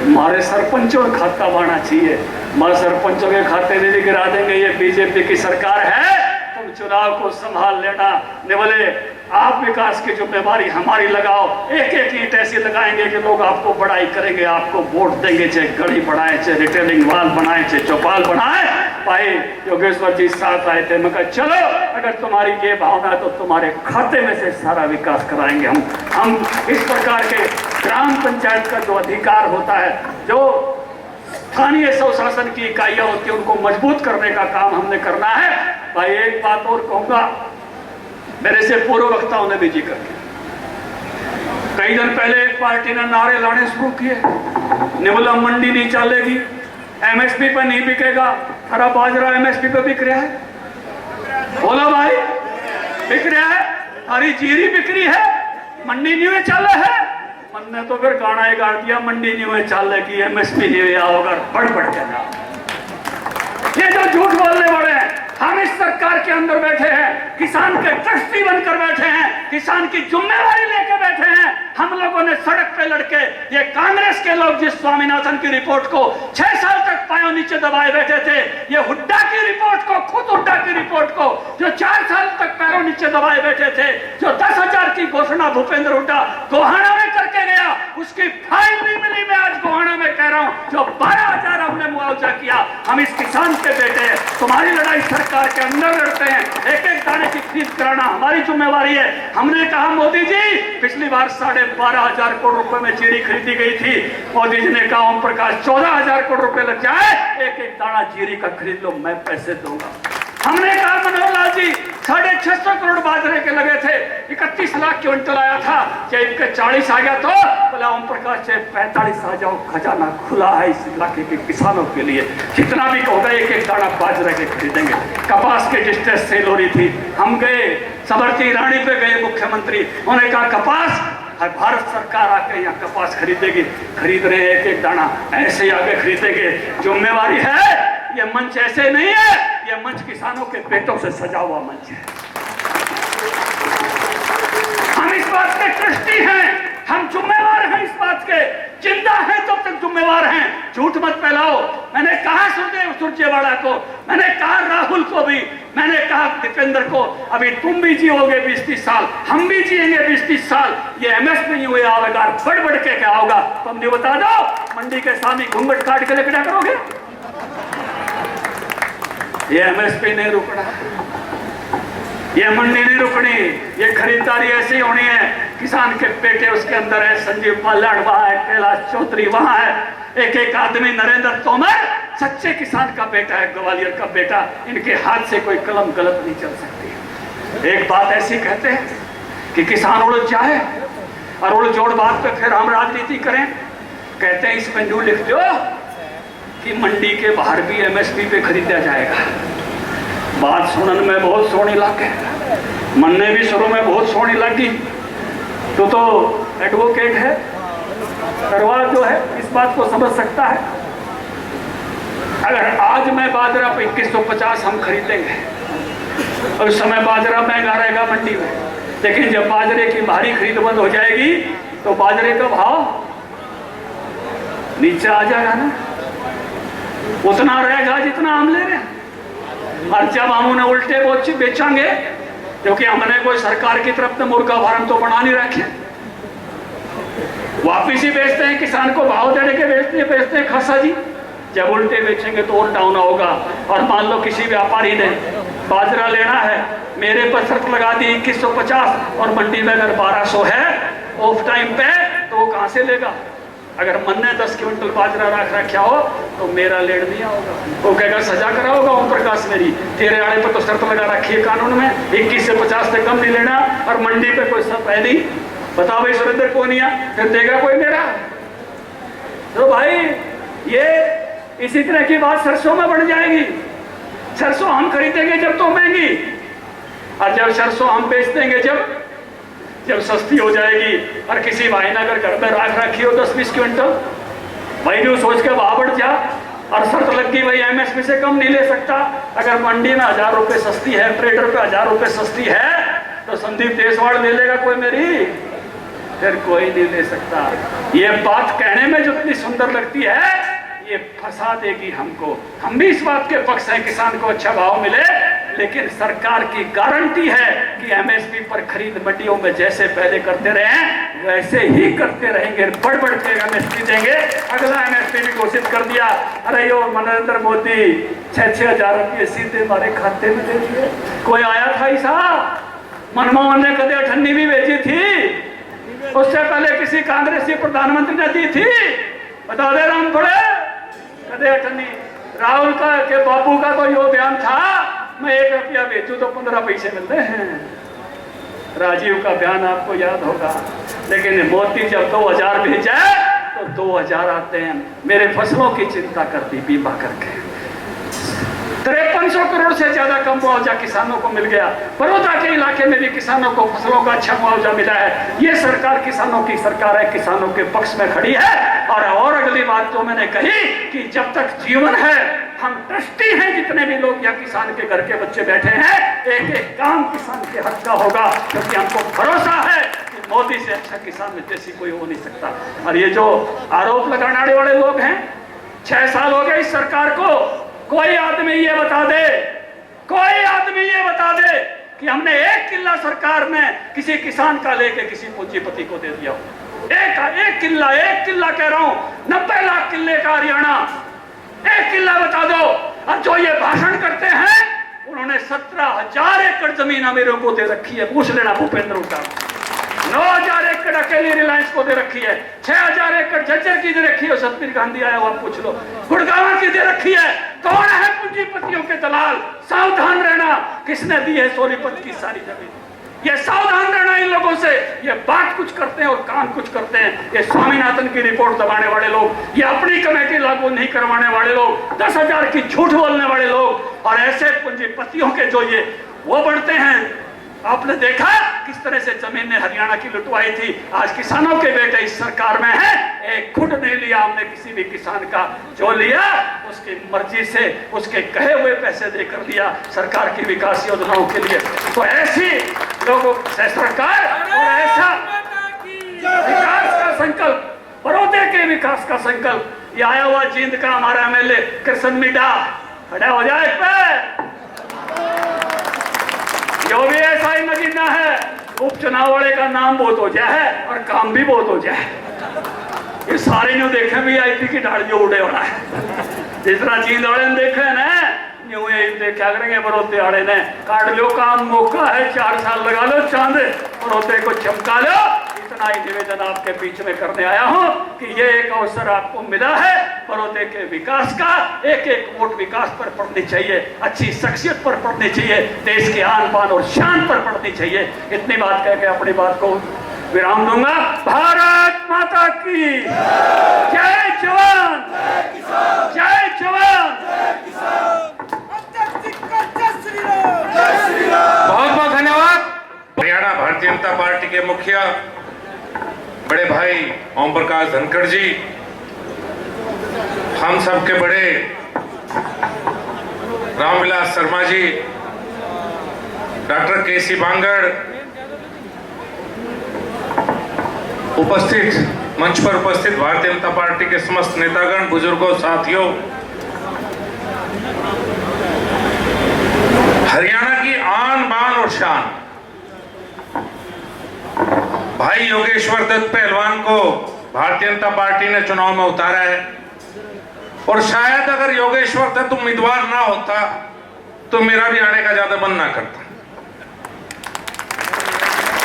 हमारे सरपंचों का खाता बढ़ना चाहिए, हमारे सरपंचों के खाते नहीं गिरा देंगे, ये बीजेपी की सरकार है, तुम चुनाव को संभाल लेना। ने बोले आप विकास की जिम्मेवारी हमारी लगाओ, एक एक ईंट ऐसी लगाएंगे कि लोग आपको बड़ाई करेंगे, आपको वोट देंगे, चाहे गली बढ़ाए, चाहे रिटेलिंग वॉल बनाए, चाहे चौपाल बनाए। भाई योगेश्वर जी साथ आए थे, मैं कहा चलो अगर तुम्हारी ये भावना है तो तुम्हारे खाते में से सारा विकास कराएंगे हम। इस प्रकार के ग्राम पंचायत का जो अधिकार होता है, जो स्थानीय स्वशासन की इकाइयां होती है, उनको मजबूत करने का काम हमने करना है। भाई एक बात और कहूंगा, मेरे से पूर्व वक्ताओं ने भी जिक्र किया, कई दिन पहले एक पार्टी ने नारे लाने शुरू किए, ने बोला मंडी नहीं चलेगी, MSP पर नहीं बिकेगा। हरा बाजरा MSP पर बिक रहा है, बोला भाई बिक रहा है, हरी जीरी बिक्री है, मंडी नहीं चल है। मन ने तो फिर गाना ही गा दिया, मंडी नहीं चलेगी, MSP नहीं आओगे, बढ़ जाएगा। ये जो झूठ बोलने वाले हैं, हम इस सरकार के अंदर बैठे हैं, किसान के ट्रस्टी बनकर बैठे हैं, किसान की जिम्मेवारी लेकर बैठे हैं। हम लोगों ने सड़क पे लड़के, ये कांग्रेस के लोग जिस स्वामीनाथन की रिपोर्ट को 6 साल तक पायों नीचे दबाए बैठे थे, ये हुड्डा की रिपोर्ट को, खुद हुड्डा की रिपोर्ट को जो 4 साल तक पैरों नीचे दबाए बैठे थे, जो 10,000 की घोषणा भूपेंद्र हुड्डा गोहाना में करके गया, उसकी फाइल नहीं मिली। मैं आज गोहाना में कह रहा हूं, जो 12,000 हमने मुआवजा किया, हम इस किसान के बेटे हैं। तुम्हारी लड़ाई सरकार के अंदर लड़ते हैं, एक एक दाने की खरीद कराना हमारी जिम्मेवारी है। हमने कहा मोदी जी, पिछली बार 12,500 करोड़ रुपए में जीरी खरीदी गई थी, मोदी जी ने कहा ओम प्रकाश 14,000 करोड़ रुपए लग जाए, एक एक दाना जीरी का खरीद लो, मैं पैसे दूंगा। हमने कहा मनोहर लाल जी 650 करोड़ बाजरे के लगे थे, 31 लाख क्विंटल आया था, चाहे इनके 40 आ गया तो बोला ओम प्रकाश चाहे 45 आ जाओ, खजाना खुला है इस इलाके के किसानों के लिए, जितना भी होगा एक एक दाना बाजरे के खरीदेंगे। कपास के डिस्ट्रेस सेल हो रही थी, हम गए समर्थी रानी पे गए मुख्यमंत्री, उन्होंने कहा कपास भारत सरकार आके यहाँ कपास खरीदेगी, खरीद रहे एक एक दाना, ऐसे ही आगे खरीदेंगे। जिम्मेवारी है, ये मंच ऐसे नहीं है, ये मंच किसानों के पेटों से सजा हुआ मंच है। हम इस बात के ट्रस्टी हैं, हम जिम्मेवार हैं इस बात के, जिंदा हैं तब तक जिम्मेवार हैं, झूठ मत फैलाओ। मैंने कहा सुरदेव सुरजेवाला को, मैंने कहा राहुल को भी, मैंने कहा दीपेंद्र को, अभी तुम भी जियोगे 20-30 साल, हम भी जिएंगे 20-30 साल। ये एमएसपी नहीं हुए आवेगा, बढ़ बढ़ के क्या होगा तुम नहीं बता दो। मंडी के सामने घूंघट काट के लेके क्या करोगे? ये एमएसपी नहीं रुकना, ये मंडी नहीं रुकनी, ये खरीदारी ऐसी होनी है। किसान के बेटे उसके अंदर है, संजीव पालाड़ वहां है, कैलाश चौधरी वहां है, एक एक आदमी, नरेंद्र तोमर सच्चे किसान का बेटा है, ग्वालियर का बेटा। इनके हाथ से कोई कलम गलत नहीं चल सकती। एक बात ऐसी कहते हैं कि किसान उलझ जाए और उलझोड़ बात पे फिर हम राजनीति करें। कहते हैं इसमें न्यू लिख दो कि मंडी के बाहर भी एमएसपी पे खरीदा जाएगा। बात सुनने में बहुत सोहनी लगे, मनने भी शुरू में बहुत सोहनी लगी। तो एडवोकेट है, करवार जो है इस बात को समझ सकता है। अगर आज मैं बाजरा पे 2150 हम खरीदेंगे और उस समय बाजरा महंगा रहेगा मंडी में, लेकिन जब बाजरे की भारी खरीद बंद हो जाएगी तो बाजरे का भाव नीचे आ जाएगा ना, उतना रहेगा जितना हम ले रहे हैं। और जब हम उन्हें उल्टे बेचेंगे, क्योंकि हमने कोई सरकार की तरफ से मुर्गा फार्म तो बना नहीं रखे, वापिस ही बेचते हैं, किसान को भाव देने के बेचते हैं खासा जी। जब उल्टे बेचेंगे तो और डाउन होगा। और मान लो किसी व्यापारी ने बाजरा लेना है, मेरे पर शर्त लगा दी 2150 और मंडी में अगर 1200 है ऑफ टाइम पे, तो वो कहां से लेगा? अगर मन ने 10 क्विंटल बाजरा रखा हो तो मेरा लेट दिया होगा। वो कहेगा सजा करा होगा ओम प्रकाश मेरी, तेरे आड़े पर तो शर्त लगा रखी है कानून में 21 से 50 से कम नहीं लेना, और मंडी पे कोई शर्त है नहीं। बताओ भाई सुरेंद्र कौन है, फिर देगा कोई मेरा? तो भाई ये इसी तरह की बात सरसों में बढ़ जाएगी। सरसों हम खरीदेंगे जब तो महंगी, और जब सरसों हम बेच देंगे जब सस्ती हो जाएगी। और किसी भाई ने अगर घर में राख रखी हो 10-20 क्विंटल, भाई जो सोच के भाव बढ़ जा और शर्त लग गई भाई एमएसपी से कम नहीं ले सकता। अगर मंडी में 1000 रुपए सस्ती है, ट्रेडर पे 1000 रुपए सस्ती है, तो संदीप देशवाड़ ले लेगा कोई मेरी? फिर कोई नहीं ले सकता। ये बात कहने में जितनी सुंदर लगती है, ये फंसा देगी हमको। हम भी इस बात के पक्ष हैं किसान को अच्छा भाव मिले, लेकिन सरकार की गारंटी है कि एमएसपी पर खरीद मंडियों में जैसे पहले करते रहे वैसे ही करते रहेंगे, बढ़ बढ़ के एमएसपी देंगे। अगला एमएसपी भी घोषित कर दिया, अरे यो नरेंद्र मोदी 6-6 हजार रुपये सीधे हमारे खाते में दे दिए। कोई आया था ऐसा? मनमोहन ने कदे अठन्नी भी बेची थी, उससे पहले किसी कांग्रेसी प्रधानमंत्री ने दी थी, बता दे राम थोड़े कदे अठन्नी। राहुल का के बापू का तो यो बयान था, मैं 1 रुपया बेचूं तो 15 पैसे मिलते हैं। राजीव का बयान आपको याद होगा। लेकिन मोदी जब 2000 भेजा तो 2000 आते हैं। मेरे फसलों की चिंता करती बीमा करके 5300 करोड़ से ज्यादा का मुआवजा किसानों को मिल गया। बड़ौदा के इलाके में भी किसानों को फसलों का अच्छा मुआवजा मिला है। ये सरकार किसानों की सरकार है, किसानों के पक्ष में खड़ी है। और अगली बात तो मैंने कही कि जब तक जीवन है हम ट्रस्टी हैं, जितने भी लोग यहाँ किसान के घर के बच्चे बैठे हैं, एक एक काम किसान के हक का होगा, क्योंकि हमको भरोसा है कि मोदी से अच्छा किसान जैसी कोई हो नहीं सकता। और ये जो आरोप लगाने वाले लोग हैं, 6 साल हो गए इस सरकार को, कोई आदमी ये बता दे, कोई आदमी ये बता दे कि हमने 1 किल्ला सरकार में किसी किसान का लेके किसी पूंजीपति को दे दिया हो। एक किल्ला कह रहा हूं, 90 लाख किल्ले का हरियाणा, 1 किल्ला बता दो। और जो ये भाषण करते हैं, उन्होंने 17,000 एकड़ जमीन अमीरों को दे रखी है। पूछ लेना भूपेंद्र का। 9,000 एकड़ अकेली रिलायंस को दे रखी है, 6,000 एकड़ झज्जर की दे रखी है, सतबीर गांधी आया हुआ पूछ लो, गुड़गांव की दे रखी है। कौन है पूंजीपतियों के दलाल? सावधान रहना, किसने दी है सोनीपत की सारी जमीन? ये सावधान रहना इन लोगों से। ये बात कुछ करते हैं और काम कुछ करते हैं। ये स्वामीनाथन की रिपोर्ट दबाने वाले लोग, ये अपनी कमेटी लागू नहीं करवाने वाले लोग, 10,000 की झूठ बोलने वाले लोग, और ऐसे पूंजीपतियों के जो ये वो बढ़ते हैं। आपने देखा किस तरह से जमीन ने हरियाणा की लुटवाई थी। आज किसानों के बेटे इस सरकार में है, एक खुद नहीं लिया हमने किसी भी किसान का, जो लिया उसकी मर्जी से उसके कहे हुए पैसे देकर दिया सरकार की विकास योजनाओं के लिए। तो ऐसी लोगों से सरकार और ऐसा विकास का संकल्प बड़ौदे के विकास का संकल्प। ये आया हुआ जींद का हमारा एमएलए कृष्ण मिड्ढा खड़ा हो जाए पे। जो भी ऐसा ही नगीना है, उपचुनाव वाले का नाम बहुत हो जाए और काम भी बहुत हो जाए। ये सारे न्यू देखे भी आईपी की ढाल जो उड़े होना है। जितना जींद वाले ने देखे ना न्यू ये देखा करेंगे बड़ौदे वाले ने। काट लो काम, मौका है, 4 साल लगा लो चांद, बड़ौदे को चमका लो। इतना ही निवेदन आपके बीच में करने आया हूं कि ये एक अवसर आपको मिला है बड़ौदे के विकास का। एक एक वोट विकास पर पड़नी चाहिए, अच्छी शख्सियत पर पड़नी चाहिए, देश के आन बान और शान पर पड़नी चाहिए। इतनी बात कह के अपनी बात को विराम दूंगा। भारत माता की जय जवान, जय जवान। बहुत बहुत धन्यवाद। हरियाणा भारतीय जनता पार्टी के मुखिया बड़े भाई ओम प्रकाश धनखड़ जी, हम सब के बड़े रामविलास शर्मा जी, डॉक्टर केसी बांगड़, उपस्थित मंच पर उपस्थित भारतीय जनता पार्टी के समस्त नेतागण, बुजुर्गों, साथियों, हरियाणा की आन बान और शान भाई योगेश्वर दत्त पहलवान को भारतीय जनता पार्टी ने चुनाव में उतारा है। और शायद अगर योगेश्वर दत्त उम्मीदवार ना होता तो मेरा भी आने का ज्यादा मन ना करता।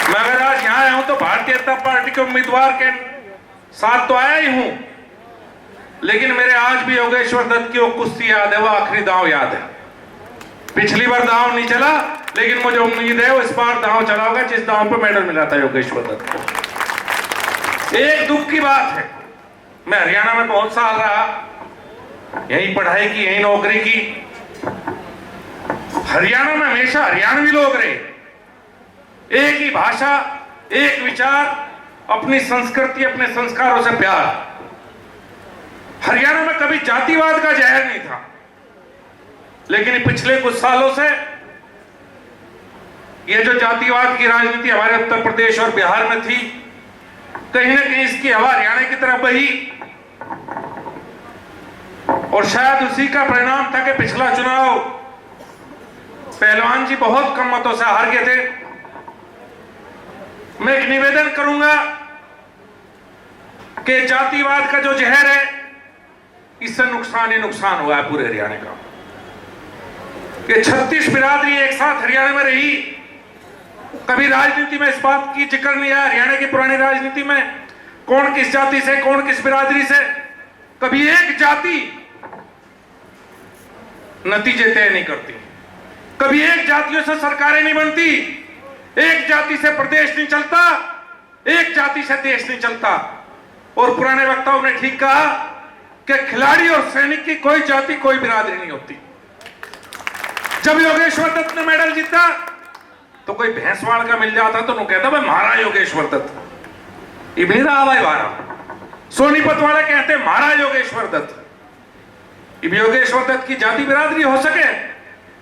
मैं अगर आज यहां आया हूं तो भारतीय जनता पार्टी के उम्मीदवार के साथ तो आया ही हूं, लेकिन मेरे आज भी योगेश्वर दत्त की वो कुश्ती याद है, वो आखिरी दांव याद है। पिछली बार दांव नहीं चला, लेकिन मुझे उम्मीद है वो इस बार दांव चला होगा जिस दांव पर मेडल मिला था योगेश्वर दत्त को। एक दुख की बात है, मैं हरियाणा में बहुत साल रहा, यहीं पढ़ाई की, यहीं नौकरी की। हरियाणा में हमेशा हरियाणवी लोग रहे, एक ही भाषा, एक विचार, अपनी संस्कृति, अपने संस्कारों से प्यार। हरियाणा में कभी जातिवाद का जहर नहीं था, लेकिन पिछले कुछ सालों से ये जो जातिवाद की राजनीति हमारे उत्तर प्रदेश और बिहार में थी, कहीं ना कहीं इसकी हवा हरियाणा की तरफ बही। और शायद उसी का परिणाम था कि पिछला चुनाव पहलवान जी बहुत कम मतों से हार गए थे। मैं एक निवेदन करूंगा कि जातिवाद का जो जहर है, इससे नुकसान ही नुकसान हुआ है पूरे हरियाणा का। कि 36 बिरादरी एक साथ हरियाणा में रही, कभी राजनीति में इस बात की जिक्र नहीं आया। हरियाणा की पुरानी राजनीति में कौन किस जाति से, कौन किस बिरादरी से, कभी एक जाति नतीजे तय नहीं करती, कभी एक जातियों से सरकारें नहीं बनती, एक जाति से प्रदेश नहीं चलता, एक जाति से देश नहीं चलता। और पुराने वक्ताओं ने ठीक कहा कि खिलाड़ी और सैनिक की कोई जाति, कोई बिरादरी नहीं होती। जब योगेश्वर दत्त ने मेडल जीता तो कोई भैंसवाड़ का मिल जाता तो कहता भाई मारा योगेश्वर दत्त, ये भी रहा भाई मारा। सोनीपत वाले कहते मारा योगेश्वर दत्त। योगेश्वर दत्त की जाति बिरादरी हो सके?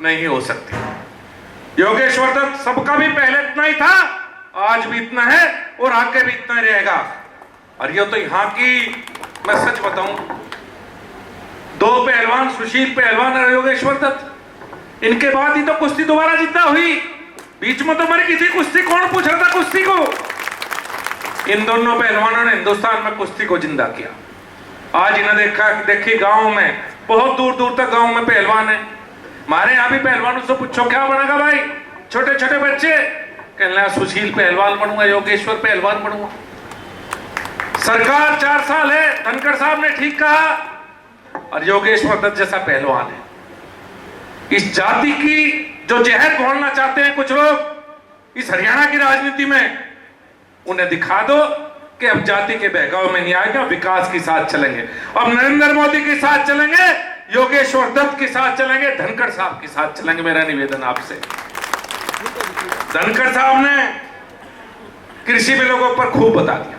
नहीं हो सकती। योगेश्वर दत्त सबका भी पहले इतना ही था, आज भी इतना है और आगे भी इतना ही रहेगा। और ये तो यहां की, मैं सच बताऊं, 2 पहलवान, सुशील पहलवान और योगेश्वर दत्त, इनके बाद ही तो कुश्ती दोबारा जितना हुई। बीच में तो मर गई थी कुश्ती, कौन पूछ रहा था कुश्ती को? इन दोनों पहलवानों ने हिंदुस्तान में कुश्ती को जिंदा किया। आज इन्हें देखी गांव में, बहुत दूर दूर तक गांव में पहलवान है। हमारे यहाँ भी पहलवानों से पूछो क्या बनेगा भाई, छोटे छोटे बच्चे कहना सुशील पहलवान बनूंगा, योगेश्वर पहलवान बनूंगा। सरकार 4 साल है, धनखड़ साहब ने ठीक कहा, और योगेश्वर दत्त जैसा पहलवान है। इस जाति की जो जहर घोलना चाहते हैं कुछ लोग इस हरियाणा की राजनीति में, उन्हें दिखा दो कि अब जाति के बहकाव में नहीं आएगा, विकास के साथ चलेंगे। अब नरेंद्र मोदी के साथ चलेंगे, योगेश्वर दत्त के साथ चलेंगे, धनखड़ साहब के साथ चलेंगे। मेरा निवेदन आपसे, धनखड़ साहब ने कृषि बिलों के ऊपर खूब बता दिया,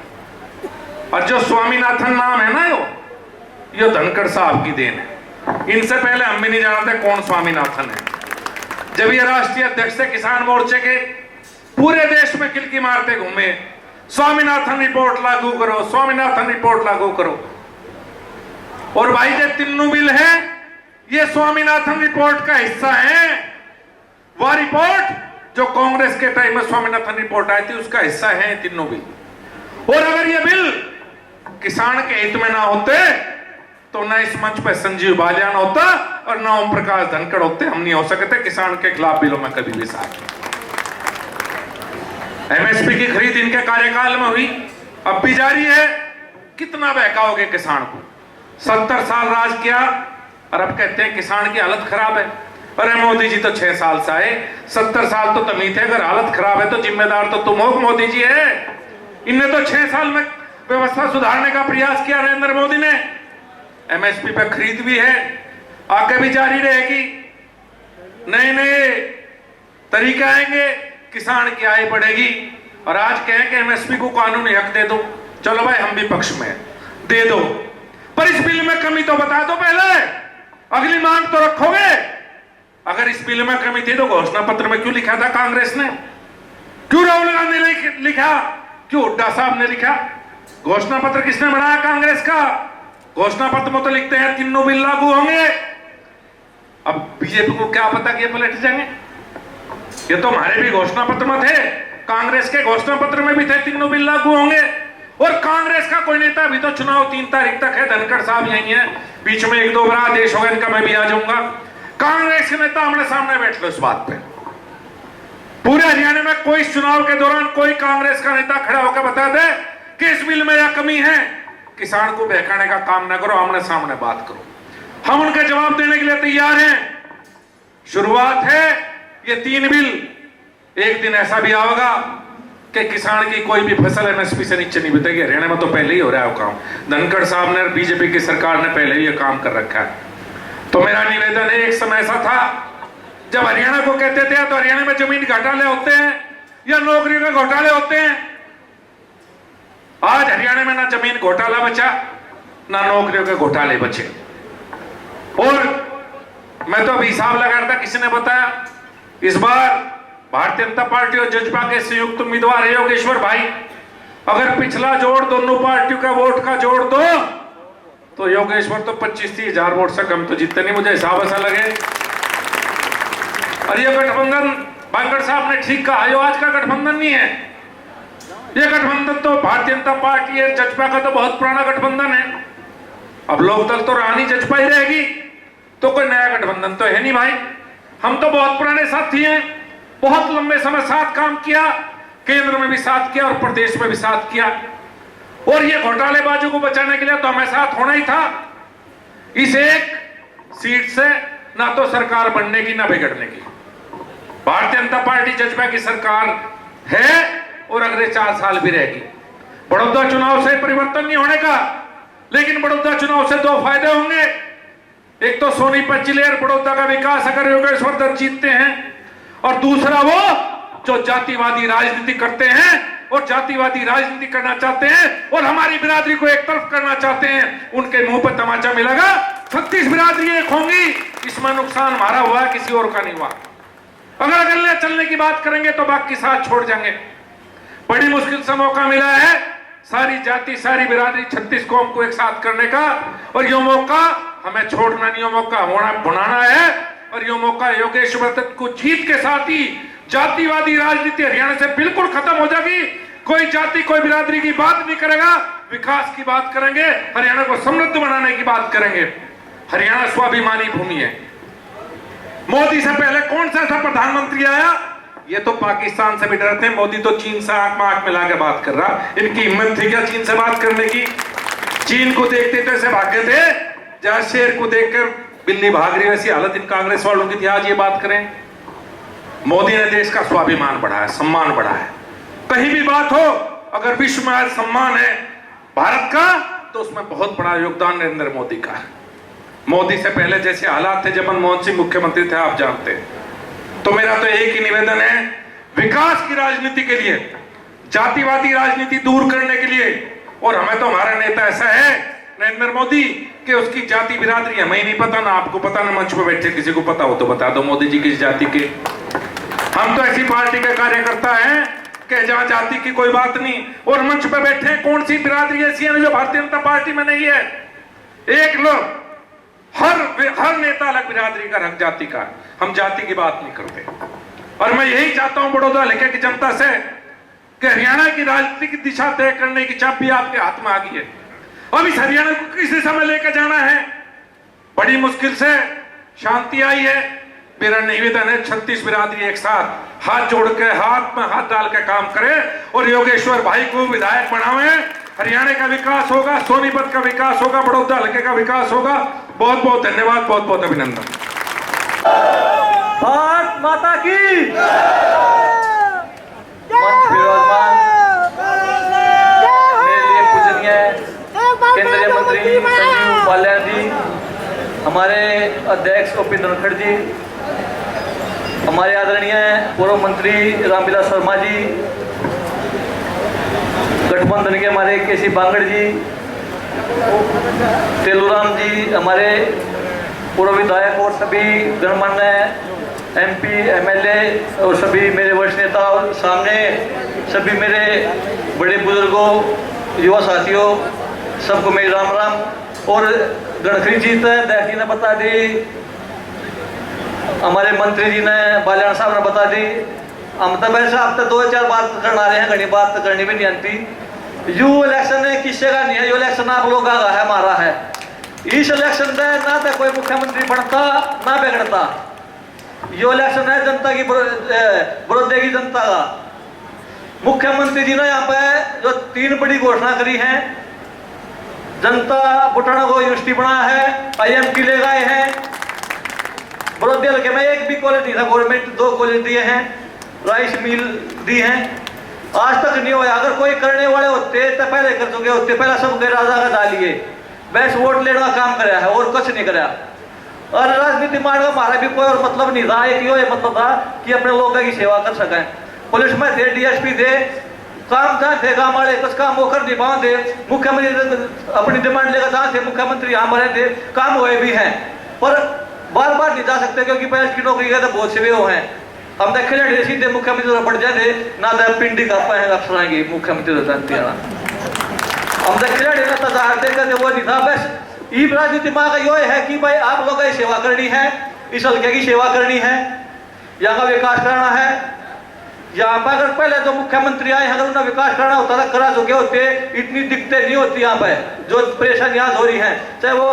और जो स्वामीनाथन नाम है ना, यो धनखड़ साहब की देन है। इनसे पहले हम भी नहीं जानते कौन स्वामीनाथन है। जब ये राष्ट्रीय अध्यक्ष थे किसान मोर्चे के, पूरे देश में किलकी मारते घूमे, स्वामीनाथन रिपोर्ट लागू करो, स्वामीनाथन रिपोर्ट लागू करो। और भाई जो तीनों बिल है ये स्वामीनाथन रिपोर्ट का हिस्सा है। वह रिपोर्ट जो कांग्रेस के टाइम में स्वामीनाथन रिपोर्ट आई थी उसका हिस्सा है तीनों बिल। और अगर ये बिल किसान के हित में ना होते तो ना इस मंच पर संजीव बालियान होता और ना ओम प्रकाश धनखड़ होते। हम नहीं हो सकते किसान के खिलाफ बिलों में कभी भी साथ। एमएसपी की खरीद इनके कार्यकाल में हुई, अब भी जारी है। कितना बहकाओगे किसान को? 70 साल राज किया और अब कहते हैं किसान की हालत खराब है। अरे मोदी जी तो 6 साल से आए, 70 साल तो तुम ही थे। अगर हालत खराब है तो जिम्मेदार तो तुम हो, मोदी जी है। इनने तो 6 साल में व्यवस्था सुधारने का प्रयास किया नरेंद्र मोदी ने। एमएसपी पे खरीद भी है, आगे भी जारी रहेगी। नए नए तरीके आएंगे, किसान की आय बढ़ेगी। और आज कहें कि एमएसपी को कानूनी हक दे दो, चलो भाई हम भी पक्ष में दे दो, पर इस बिल में कमी तो बता दो पहले, अगली मांग तो रखोगे। अगर इस बिल में कमी थी तो घोषणा पत्र में क्यों लिखा था कांग्रेस ने? क्यों राहुल गांधी ने लिखा? क्यों हुड्डा साहब ने लिखा? घोषणा पत्र किसने बनाया कांग्रेस का? घोषणा पत्र में तो लिखते हैं तीनों बिल लागू होंगे। अब बीजेपी को क्या पता कि ये पलट जाएंगे? ये तो हमारे भी घोषणा पत्र में थे, कांग्रेस के घोषणा पत्र में भी थे तीनों बिल लागू होंगे। और कांग्रेस का कोई नेता, अभी तो चुनाव 3 तारीख तक है, धनखड़ साहब यही है, बीच में 1-2 बार आदेश होगा इनका, मैं भी आ जाऊंगा। कांग्रेस के नेता हमारे सामने बैठ लो इस बात पे। पूरे हरियाणा में कोई चुनाव के दौरान कोई कांग्रेस का नेता खड़ा होकर बता दे कि इस बिल में यह कमी है। किसान को बहकाने का काम ना करो, आमने सामने बात करो। हम उनका जवाब देने के लिए तैयार हैं। शुरुआत है ये 3 बिल। एक दिन ऐसा भी आएगा कि किसान की कोई भी फसल एमएसपी से नीचे नहीं बिकेगी। हरियाणा में तो पहले ही हो रहा है वो काम। धनखड़ साहब ने, बीजेपी की सरकार ने पहले ही ये काम कर रखा है। तो मेरा निवेदन है, एक समय ऐसा था जब हरियाणा को कहते थे तो हरियाणा में जमीन घोटाले होते हैं या नौकरियों के घोटाले होते हैं। आज हरियाणा में ना जमीन घोटाला बचा ना नौकरियों के घोटाले बचे। और मैं तो अभी हिसाब लगा रहा था, किसी ने बताया इस बार भारतीय जनता पार्टी और जजपा के संयुक्त उम्मीदवार है योगेश्वर भाई। अगर पिछला जोड़ दोनों पार्टियों का वोट का जोड़ दो तो योगेश्वर तो 25-30 हजार वोट से कम तो जीतते नहीं, मुझे हिसाब ऐसा लगे। और ये गठबंधन बांगड़ साहब ने ठीक कहा, यो आज का गठबंधन नहीं है। ये गठबंधन तो भारतीय जनता पार्टी है, जजपा का तो बहुत पुराना गठबंधन है। अब लोकदल तो रानी जजपा ही रहेगी, तो कोई नया गठबंधन तो है नहीं भाई। हम तो बहुत पुराने साथी हैं, बहुत लंबे समय साथ काम किया, केंद्र में भी साथ किया और प्रदेश में भी साथ किया। और ये घोटालेबाजों को बचाने के लिए तो हमें साथ होना ही था। इस एक सीट से ना तो सरकार बनने की ना बिगड़ने की। भारतीय जनता पार्टी जजपा की सरकार है और अगले 4 साल भी रहेगी। बड़ौदा चुनाव से परिवर्तन नहीं होने का, लेकिन बड़ौदा चुनाव से 2 फायदे होंगे। एक तो सोनीपत जिले और बड़ौदा का विकास अगर योगेश्वर दत्त जीतते हैं, और दूसरा वो जो जातिवादी राजनीति करते हैं और जातिवादी राजनीति करना चाहते हैं और हमारी बिरादरी को एक तरफ करना चाहते हैं, उनके मुंह पर तमाचा मिलेगा। 36 बिरादरी एक होंगी, इसमें नुकसान हमारा हुआ, किसी और का नहीं हुआ। अगर अगले चलने की बात करेंगे तो बाकी साथ छोड़ जाएंगे। बड़ी मुश्किल से मौका मिला है सारी जाति सारी बिरादरी 36 कौम को एक साथ करने का, और ये मौका हमें छोड़ना नहीं, ये मौका होना बनाना है। और ये मौका योगेश्वर दत्त को जीत के साथ ही जातिवादी राजनीति हरियाणा से बिल्कुल खत्म हो जाएगी। कोई जाति कोई बिरादरी की बात नहीं करेगा, विकास की बात करेंगे, हरियाणा को समृद्ध बनाने की बात करेंगे। हरियाणा स्वाभिमानी भूमि है। मोदी से पहले कौन सा ऐसा प्रधानमंत्री आया? ये तो पाकिस्तान से भी डरते हैं, मोदी तो चीन से आंख में आंख मिला के बात कर रहा। इनकी हिम्मत थी क्या चीन से बात करने की? चीन को देखते तो ऐसे भागे थे जहां शेर को देखकर बिल्ली भाग रही, वैसी हालत इन कांग्रेस वालों की थी। आज ये बात करें, मोदी ने देश का स्वाभिमान बढ़ाया, सम्मान बढ़ाया। कहीं भी बात हो, अगर विश्व में आज सम्मान है भारत का, तो उसमें बहुत बड़ा योगदान नरेंद्र मोदी का है। मोदी से पहले जैसे हालात थे जब मनमोहन सिंह मुख्यमंत्री थे, आप जानते हैं। तो मेरा तो एक ही निवेदन है, विकास की राजनीति के लिए, जातिवादी राजनीति दूर करने के लिए, और हमें तो हमारा नेता ऐसा है नरेंद्र मोदी कि उसकी जाति बिरादरी हमें ही नहीं पता, ना आपको पता, ना मंच पर बैठे किसी को पता हो तो बता दो मोदी जी किस जाति के। हम तो ऐसी पार्टी के कार्यकर्ता हैं कि जहां जाति की कोई बात नहीं, और मंच पे बैठे कौन सी बिरादरी ऐसी है जो भारतीय जनता पार्टी में नहीं है? एक लोग हर नेता अलग बिरादरी का, हक जाति का। हम जाति की बात नहीं करते। और मैं यही चाहता हूं बड़ौदा हल्के की जनता से कि हरियाणा की राजनीतिक दिशा तय करने की चाबी आपके हाथ में आ गई है। अब इस हरियाणा को किस दिशा में लेकर जाना है? बड़ी मुश्किल से शांति आई है। मेरा निवेदन है 36 बिरादरी एक साथ हाथ जोड़ के, हाथ में हाथ डाल के काम करे और योगेश्वर भाई को विधायक बनावे। हरियाणा का विकास होगा, सोनीपत का विकास होगा, बड़ौदा हल्के का विकास होगा। बहुत बहुत धन्यवाद, बहुत बहुत अभिनंदन। भारत माता की विराजमान मेरे लिए पूजनीय केंद्रीय मंत्री संजीव बालियान जी, हमारे अध्यक्ष ओपी धनखड़ जी, हमारे आदरणीय पूर्व मंत्री रामविलास शर्मा जी, गठबंधन के हमारे केसी बांगड़ जी, तेलूराम जी, हमारे पूर्व विधायक और सभी गणमान्य MP, MLA और सभी मेरे वरिष्ठ नेता और सामने सभी मेरे बड़े बुजुर्गों, युवा साथियों, सबको मेरी राम राम। और गणखरी जी देखी ने बता दी, हमारे मंत्री जी ने बालियान साहब ने बता दी। हम तो वैसे आप तो 2-4 बात करना रहे हैं, घनी बात तो करनी भी नहीं आती। यू इलेक्शन है किससे का नहीं है, यो इलेक्शन आप लोगों का है, हमारा है। इस इलेक्शन में ना तो कोई मुख्यमंत्री बनता ना बिगड़ता। यो इलेक्शन है जनता की, बड़ौदे की जनता का। मुख्यमंत्री जी ने यहाँ पे जो 3 बड़ी घोषणा करी है, जनता बुटाना को यूनिवर्सिटी बना है, IMT ले गए हैं, बड़ौदे हल्के में एक भी कॉलेज नहीं था, गवर्नमेंट 2 कॉलेज दिए हैं, राइस मिल दी है, आज तक नहीं हुआ। अगर कोई करने वाले होते तो पहले कर चुके होते, पहला सब गए राजा का डालिए, बस वोट लेने का काम कराया है और कुछ नहीं कराया। और राजनीति मार्ग में हमारा भी कोई और मतलब नहीं था, एक ही मतलब था कि अपने लोगों की सेवा कर सकें। पुलिस में थे, DSP थे, काम जहाँ थे काम वाले, कुछ काम होकर नहीं पाओ थे। मुख्यमंत्री अपनी डिमांड लेकर जहाँ थे, मुख्यमंत्री यहाँ बने थे, काम हुए भी हैं, पर बार बार नहीं जा सकते क्योंकि पहले की नौकरी का तो बहुत से वो हैं। हम तो खिलाड़ी सीधे मुख्यमंत्री तो बढ़ जाते ना, तो पिंडी का पाएंगे अफसर आएंगे मुख्यमंत्री तो जानते हैं। हम तो खिलाड़ी ना तो जाते करते वो नहीं था। बस ई राजनीति माँ का यो है कि भाई आप लोगों की सेवा करनी है, इस हल्के की सेवा करनी है, यहाँ का विकास करना है। यहाँ पर अगर पहले जो मुख्यमंत्री आए अगर उन्हें विकास करना होता था, करा चुके होते, इतनी दिक्कतें नहीं होती। यहाँ पे जो परेशानी यहाँ हो रही है, चाहे वो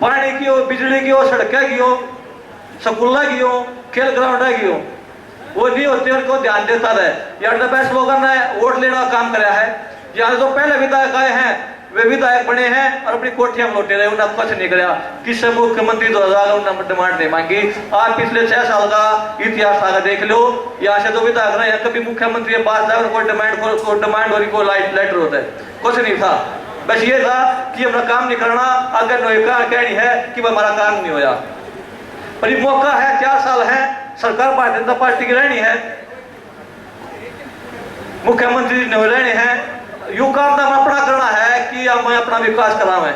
पानी की हो, बिजली की हो, सड़कें की हो, स्कूल की हो, खेल ग्राउंड की हो, वो नहीं होती। उनको ध्यान देता रहे। यहाँ तो बेस्ट लोगों ने वोट लेने का काम कराया है। यहाँ जो पहले विधायक आए हैं वे विधायक बने हैं और अपनी कोठियां में लौटे रहे, उन्हें कुछ नहीं कराया। किससे मुख्यमंत्री 2000 उन्होंने डिमांड नहीं मांगी। आप पिछले 6 साल का इतिहास आगे देख लो, यहाँ से जो विधायक रहे कभी मुख्यमंत्री के पास जाए कोई डिमांड और कोई लेटर होता है, कुछ नहीं था। बस ये था कि अपना काम नहीं करना, अगर कहनी है कि हमारा काम नहीं होया। पर ये मौका है, 4 साल है, सरकार भारतीय जनता पार्टी की रहनी है, मुख्यमंत्री ने रहने हैं। यू काम तो हम अपना करना है कि मैं अपना विकास करावे।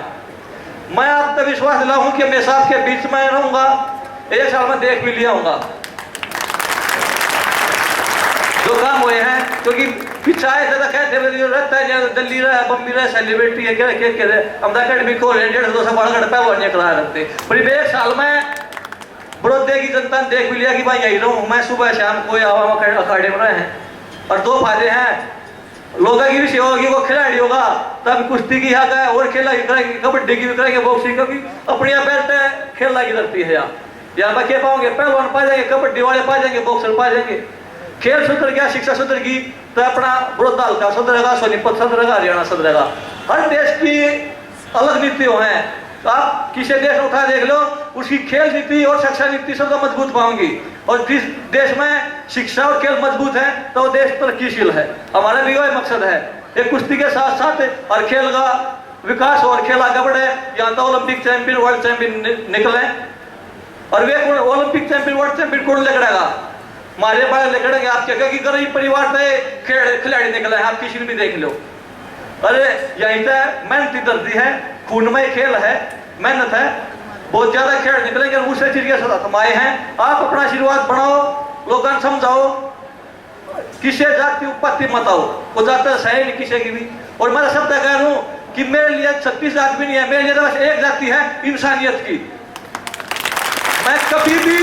मैं आप तक विश्वास दिलाऊं कि मैं साहब के बीच में रहूंगा, 1 साल में देख भी लिया हूंगा जो काम हुए हैं। क्योंकि पिछाए कहते रहता है दिल्ली रहे, बम्बी रहे, सेलिब्रिटी है, क्या हम अकेडमी को 150-200 साल पहले करा रखते। पर 1 साल में बड़ौदे की जनता ने देख भी लिया कि भाई यही रहूं मैं, सुबह शाम कोई आवाम अखाड़े में रहे हैं। और 2 फायदे हैं, लोगों की भी सेवा होगी, वो खिलाड़ी होगा तब कुश्ती की हक है और खेला की करेंगे, कबड्डी की भी करेंगे, बॉक्सिंग की, अपनी बेल्ट खेलना की धरती है। यहाँ पर क्या पाओगे, पहलवान पा जाएंगे, कबड्डी वाले पा जाएंगे, बॉक्सर पा जाएंगे। खेल सुधर गया, शिक्षा सुधर गई तो अपना बड़ौदा हल्का सुधरेगा, सोनीपत सुधरेगा, हरियाणा सुधरेगा। हर देश की अलग नीतियों हैं। आप किसी देश में उठा देख लो, उसकी खेल नीति और शिक्षा नीति सबसे मजबूत पाओगी। और जिस देश में शिक्षा और खेल मजबूत है तो वो देश तरक्कीशील है। हमारा भी वही मकसद है, एक कुश्ती के साथ साथ और खेल का विकास और खेल आगे बढ़े। यहाँ तो ओलंपिक चैंपियन, वर्ल्ड चैंपियन निकले, और वे ओलंपिक चैंपियन, वर्ल्ड चैंपियन कौन लकड़ेगा? हमारे बारे लकड़ेंगे आपके, क्योंकि गरीब परिवार से खिलाड़ी निकले हैं, आप किसी ने भी देख लो। अरे यही तो मेहनती दर्दी है, खून में खेल है, मेहनत है, बहुत ज्यादा खेल निकलेंगे, दूसरे चीज के साथ हम आए हैं। आप अपना आशीर्वाद बढ़ाओ, लोगों को समझाओ, किसे जाति उपपत्ति मत आओ, वो जाता सही नहीं किसी की भी। और मैं शब्द कह रहा हूं कि मेरे लिए 36 जाति भी नहीं है, मेरे लिए तो बस एक जाति है, इंसानियत की। मैं कभी भी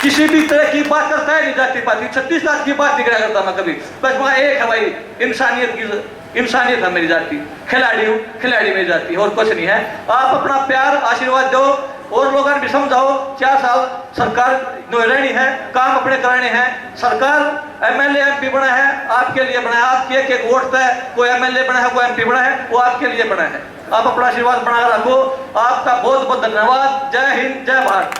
किसी भी तरह की बात करता है नहीं जाति पाति, 36 जाति की बात नहीं करा करता मैं कभी। बस वहां एक है भाई, इंसानियत की, इंसानियत है मेरी जाति। खिलाड़ी हूं, खिलाड़ी मेरी जाति, और कुछ नहीं है। आप अपना प्यार आशीर्वाद दो और लोगों भी समझाओ। 4 साल सरकार रहनी है, काम अपने कराने हैं। सरकार एमएलए एमपी बना है, आपके लिए बना है। आपकी एक वोट तय, कोई एमएलए बना है, कोई एमपी बना है, वो आपके लिए बना है। आप अपना आशीर्वाद बना रखो। आपका बहुत बहुत धन्यवाद। जय हिंद, जय भारत।